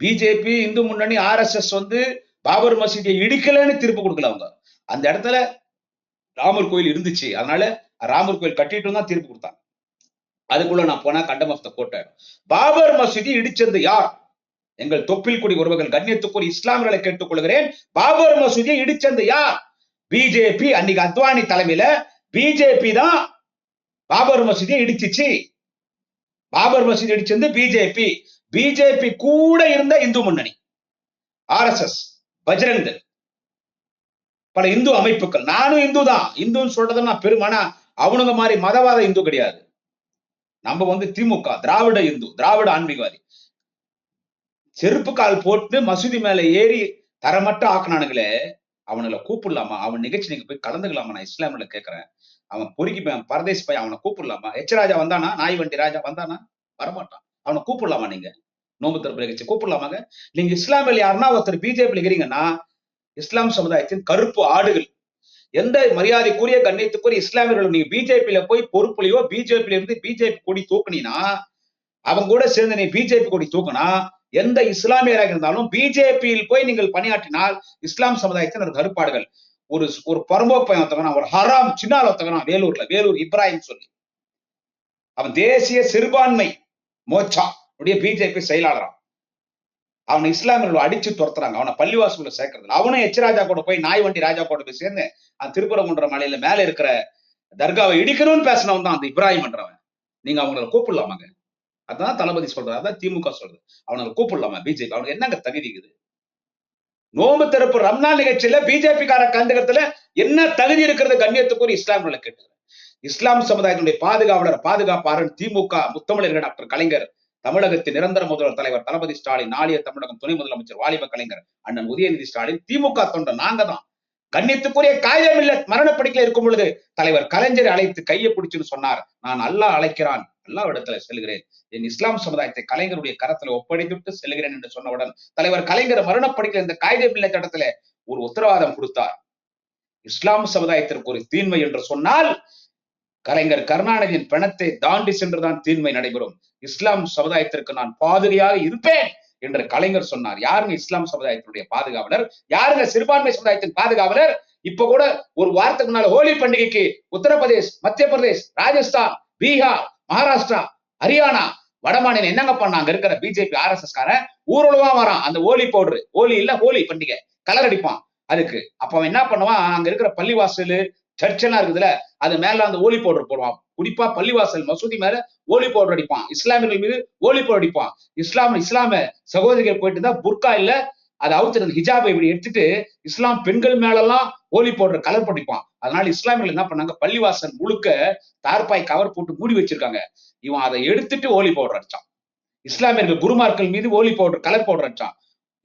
பிஜேபி, இந்து முன்னணி, RSS வந்து பாபர் மசூதியை இடிக்கலன்னு தீர்ப்பு கொடுக்கல. அவங்க அந்த இடத்துல ராமர் கோயில் இருந்துச்சு, அதனால ராமர் கோயில் கட்டிட்டு தான் தீர்ப்பு கொடுத்தாங்க. அதுக்குள்ள நான் போனா கண்டம் ஆஃப் த கோர்ட் ஆயிடும். பாபர் மசூதி இடிச்சது யார்? எங்கள் தொப்பில் குடி உறவுகள், கண்ணியத்துக்குரிய இஸ்லாமியர்களை கேட்டுக்கொள்கிறேன், பாபர் மசூதியை இடிச்சது யார்? பிஜேபி. அன்னைக்கு அத்வானி தலைமையில பிஜேபி தான் பாபர் மசூதியை இடிச்சிச்சு. பாபர் மசூதி இடிச்சது பிஜேபி. பிஜேபி கூட இருந்த இந்து முன்னணி, RSS, பஜ்ரங், பல இந்து அமைப்புகள். நானும் இந்து தான், இந்துன்னு சொல்றதை நான் பெருமானா அவனுங்க மாதிரி மதவாத இந்து கிடையாது. நம்ம வந்து திமுக, திராவிட இந்து, திராவிட ஆன்மீகவாதி. செருப்பு கால் போட்டு மசூதி மேல ஏறி தரமட்ட ஆக்கினானுங்களே, அவனுங்களை கூப்பிடலாமா? அவன் நிகழ்ச்சி நீங்க போய் கலந்துக்கலாமா? நான் இஸ்லாமில கேட்கிறேன். அவன் பொறுக்கி பரதேஷ் பையன், அவனை கூப்பிடலாமா? எச் ராஜா வந்தானா? நாய் வண்டி ராஜா வந்தானா? வரமாட்டான். அவனை கூப்பிடலாமா? நீங்க நோம்பு திறப்பு நிகழ்ச்சி கூப்பிடலாமாங்க? நீங்க இஸ்லாமில் யாருன்னா ஒருத்தர் பிஜேபி இருக்கிறீங்கன்னா, இஸ்லாம் சமுதாயத்தின் கருப்பு ஆடுகள், எந்த மரியாதைக்குரிய கண்ணியத்துக்குரிய இஸ்லாமியர்கள் நீங்க பிஜேபியில போய் பொறுப்புலையோ, பிஜேபியில இருந்து பிஜேபி கொடி தூக்குனீங்கன்னா, அவங்க கூட சேர்ந்து நீ பிஜேபி கொடி தூக்குனா, எந்த இஸ்லாமியராக இருந்தாலும் பிஜேபியில் போய் நீங்கள் பணியாற்றினால் இஸ்லாம் சமுதாயத்தின் ஒரு கருப்பாடுகள். ஒரு பரம்போக்கு பையன் ஒருத்தவன், ஒரு ஹராம் சின்னால் ஒருத்தவன் வேலூர் இப்ராஹிம் சொல்லி, அவன் தேசிய சிறுபான்மை மோர்ச்சா பிஜேபி செயலாளரான். அவனை இஸ்லாமியர்கள் அடிச்சு துரத்துறாங்க, அவனை பள்ளிவாசல்ல சேர்க்கறது. அவனும் எச் ராஜா கூட போய், நாய் வண்டி ராஜா கூட போய் சேர்ந்து அந்த திருப்பரங்குன்ற மலையில மேல இருக்கிற தர்காவை இடிக்கணும்னு பேசினவன் தான் அந்த இப்ராஹிம் என்றவன். நீங்க அவங்களை கூப்பிடலாமாங்க? அதான் தளபதி சொல்றாரு, அதான் திமுக சொல்றது. அவனை கூப்பிடலாமா? பிஜேபி அவனுக்கு என்னங்க தகுதி இருக்குது? நோம்பு திறப்பு ரம்ஜான் நிகழ்ச்சியில பிஜேபி கார கலந்துக்கிறதுல என்ன தகுதி இருக்கிறது கண்ணியத்துக்குரிய இஸ்லாமியர்களை கேட்டு இஸ்லாம் சமுதாயத்தினுடைய பாதுகாப்பாளர் திமுக முத்தமிழர்கள் டாக்டர் கலைஞர், தமிழகத்தின் நிரந்தர முதல்வர் தலைவர் தளபதி ஸ்டாலின், நாளைய தமிழகம் துணை முதலமைச்சர் வாலிப கலைஞர் அண்ணன் உதயநிதி ஸ்டாலின், திமுக தொண்டர் நாங்க தான். கண்ணியத்துக்குரிய காயம் இல்ல மரணப்படுக்கையில் இருக்கும் பொழுது தலைவர் கலைஞரை அழைத்து கையை பிடிச்சுன்னு சொன்னார், நான் அல்லாஹ் அழைக்கிறான், அல்லாஹ் இடத்துல செல்கிறேன், என் இஸ்லாம் சமுதாயத்தை கலைஞருடைய கரத்துல ஒப்படைத்துட்டு செல்கிறேன் என்று சொன்னவுடன் தலைவர் கலைஞர் மரணப்படுக்கையில் இந்த காயிதே இல்ல இடத்துல ஒரு உத்தரவாதம் கொடுத்தார். இஸ்லாம் சமுதாயத்திற்கு ஒரு தீன்மை என்று சொன்னால் கலைஞர் கருணாநிதியின் பிணத்தை தாண்டி சென்றுதான் தீன்மை நடைபெறும். இஸ்லாம் சமுதாயத்திற்கு நான் பாதுகையாக இருப்பேன் என்று கலைஞர் சொன்னார். யாருங்க இஸ்லாம் சமுதாயத்தினுடைய பாதுகாவலர்? யாருங்க சிறுபான்மை சமுதாயத்தின் பாதுகாவலர்? இப்ப கூட ஒரு வாரத்துக்கு முன்னால ஹோலி பண்டிகைக்கு உத்தரப்பிரதேஷ், மத்திய பிரதேஷ், ராஜஸ்தான், பீகார், மகாராஷ்டிரா, ஹரியானா, வடமாநிலம் என்னங்க பண்ணாங்க இருக்கிற பிஜேபி RSS காரன் ஊர்வலமா வரான். அந்த ஹோலி பவுடர், ஹோலி இல்ல ஹோலி பண்டிகை கலர் அடிப்பான் அதுக்கு. அப்ப அவன் என்ன பண்ணுவான், அங்க இருக்கிற பள்ளிவாசல் சர்ச் எல்லாம் இருக்குதுல, அது மேல அந்த ஓலி பவுடர் போடுவான். குறிப்பா பள்ளிவாசல் மசூதி மேல ஓலி பவுடர் அடிப்பான். இஸ்லாமியர்கள் மீது ஓலி பவுடர் அடிப்பான். இஸ்லாம சகோதரிகள் போயிட்டு இருந்தா புர்கா இல்ல அதை அவுத்து ஹிஜாபை இப்படி எடுத்துட்டு இஸ்லாம் பெண்கள் மேல எல்லாம் ஓலி பவுடர் கலர் படிப்பான். அதனால இஸ்லாமியர்கள் என்ன பண்ணாங்க, பள்ளிவாசல் முழுக்க தார்பாய் கவர் போட்டு மூடி வச்சிருக்காங்க. இவன் அதை எடுத்துட்டு ஓலி பவுடர் அடிச்சான். இஸ்லாமியர்கள் குருமார்கள் மீது ஓலி பவுடர் கலர் பவுடர் அடிச்சான்.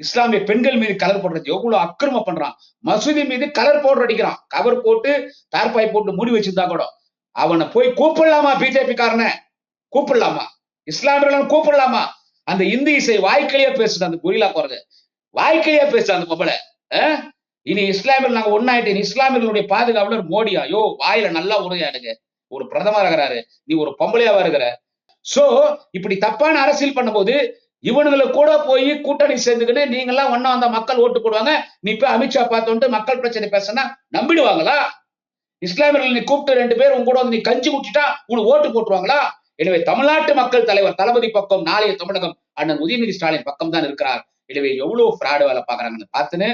இஸ்லாமிய பெண்கள் மீது கலர் போடுறது எவ்வளவு அக்கிரமம் பண்றான். மசூதி மீது கலர் பவுடர் அடிக்கிறான். கவர் போட்டு தார்பாய் போட்டு மூடி வச்சிருந்தா கூட அவனை போய் கூப்பிடலாமா? பிஜேபி காரனை கூப்பிடலாமா? இஸ்லாமியர்களும் கூப்பிடலாமா? அந்த இந்தி இசை வாய்க்கையே பேசுது, அந்த குரிலா போறது வாய்க்கையே பேசுது அந்த மொபைல. இனி இஸ்லாமியர்கள் நாங்க ஒன்னாயிட்டு இஸ்லாமியர்களுடைய பாதுகாவலர் மோடியா? யோ வாயில நல்லா உரையாடுங்க, ஒரு பிரதமர் இருக்கிறாரு, நீ ஒரு பொம்பளையாவா இருக்கிற. சோ இப்படி தப்பான அரசியல் பண்ணும்போது இவனுங்களை கூட போய் கூட்டணி சேர்ந்துக்கிட்டு நீங்க எல்லாம் ஒன்னா வந்தா மக்கள் ஓட்டு போடுவாங்க, நீ போய் அமித்ஷா பார்த்து மக்கள் பிரச்சனை பேசினா நம்பிடுவாங்களா? இஸ்லாமியர்கள் நீ கூப்பிட்டு 2 பேர் உங்க கூட வந்து நீ கஞ்சி குடிச்சிட்டா உனக்கு ஓட்டு போட்டுருவாங்களா? எனவே தமிழ்நாட்டு மக்கள் தலைவர் தளபதி பக்கம், நாளைய தமிழகம் அண்ணன் உதயநிதி ஸ்டாலின் பக்கம் தான் இருக்கிறார். எனவே எவ்வளவு ஃப்ராடு வேலை பாக்குறாங்கன்னு பார்த்துன்னு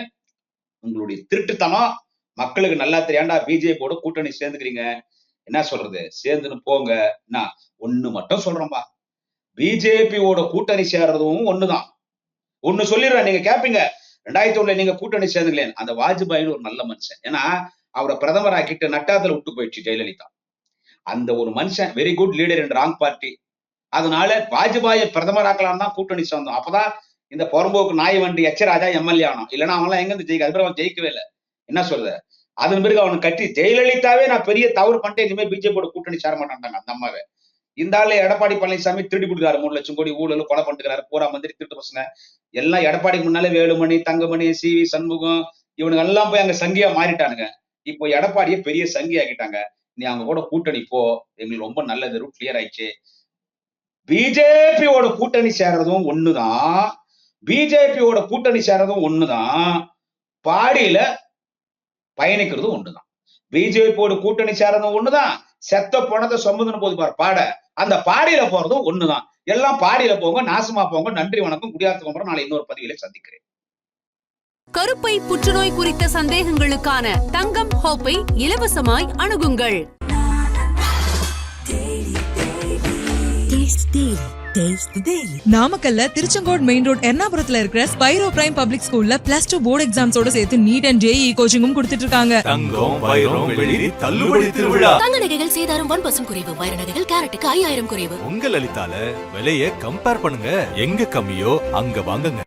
உங்களுடைய திருட்டுத்தனம் மக்களுக்கு நல்லா தெரியாண்டா. பிஜேபியோட கூட்டணி சேர்ந்துக்கிறீங்க, என்ன சொல்றது, சேர்ந்துன்னு போங்க. என்ன ஒண்ணு மட்டும் சொல்றோம்பா, பிஜேபியோட கூட்டணி சேர்றதும் ஒண்ணுதான். ஒண்ணு சொல்லிடுறேன், நீங்க கேப்பீங்க 2001 நீங்க கூட்டணி சேர்ந்துங்களேன். அந்த வாஜ்பாயின்னு ஒரு நல்ல மனுஷன், ஏன்னா அவரை பிரதமர் ஆக்கிட்டு நட்டாத்துல விட்டு போயிடுச்சு ஜெயலலிதா. அந்த ஒரு மனுஷன் very good leader in wrong party. அதனால வாஜ்பாயை பிரதமர் ஆக்கலாம் தான் கூட்டணி சேர்ந்தோம். அப்பதான் இந்த புறம்போக்கு நாய் வண்டி எச்சராஜா எம்எல்ஏ ஆனோம். இல்லைன்னா அவன்லாம் எங்க இருந்து ஜெயிக்க, அதுக்கு அவன் ஜெயிக்கவே இல்லை. என்ன சொல்ற, அதன் பிறகு அவனை கட்டி ஜெயலலிதாவே நான் பெரிய தவறு பண்ணிட்டேன், இனிமேல் பிஜேபியோட கூட்டணி சேர மாட்டாங்க அந்த அம்மாவே. இந்த ஆளு எடப்பாடி பழனிசாமி திருடி கொடுக்குறாரு, 3 லட்சம் கோடி ஊழல் கொலை பண்ணிக்கிறாரு, பூரா மந்திரி திருட்டு பசங்க எல்லாம். எடப்பாடிக்கு முன்னாலே வேலுமணி, தங்கமணி, CV சண்முகம் இவனுங்க எல்லாம் போய் அங்க சங்கியா மாறிட்டானுங்க. இப்போ எடப்பாடியை பெரிய சங்கி ஆக்கிட்டாங்க. நீ அவங்க கூட கூட்டணி போ, எங்களுக்கு ரொம்ப நல்லது, ரூட் கிளியர் ஆயிடுச்சு. பிஜேபியோட கூட்டணி சேர்றதும் ஒண்ணுதான், பிஜேபியோட கூட்டணி சேர்றதும் ஒண்ணுதான், பாடியில பயணிக்கிறதும் ஒண்ணுதான். பிஜேபியோட கூட்டணி சேர்றதும் ஒண்ணுதான், செத்த பணத்தை சொம்பதுன்னு போது பாரு பாட, அந்த பாடியில போறதும் ஒண்ணுதான். எல்லாம் பாடியில போங்க, நாசமா போங்க. நன்றி, வணக்கம். குடியாத்துக்கு அப்புறம் நாளை இன்னொரு பதிவில சந்திக்கிறேன். கருப்பை புற்றுநோய் குறித்த சந்தேகங்களுக்கான தங்கம் ஹோப்பை இலவசமாய் அணுகுங்கள். நாமக்கல்ல திருச்செங்கோடு மெயின் ரோட் எர்ணாபுரத்துல இருக்கிற ஸ்பைரோ பிரைம் பப்ளிக் ஸ்கூல்ல +2 போர்டு எக்ஸாம்ஸோட சேர்த்து நீட் அண்ட் JEE கோச்சிங்கும் கொடுத்துட்டு இருக்காங்க. தங்கம், வைரம், வெள்ளி தள்ளுபடி திருவிழா. தங்க நகைகள் சேதாரம் 1% குறைவு, வைர நகைகள் கேரட்டுக்கு 5000 குறைவு. உங்க லலிதால விலைய கம்பேர் பண்ணுங்க, எங்க கம்மியோ அங்க வாங்குங்க.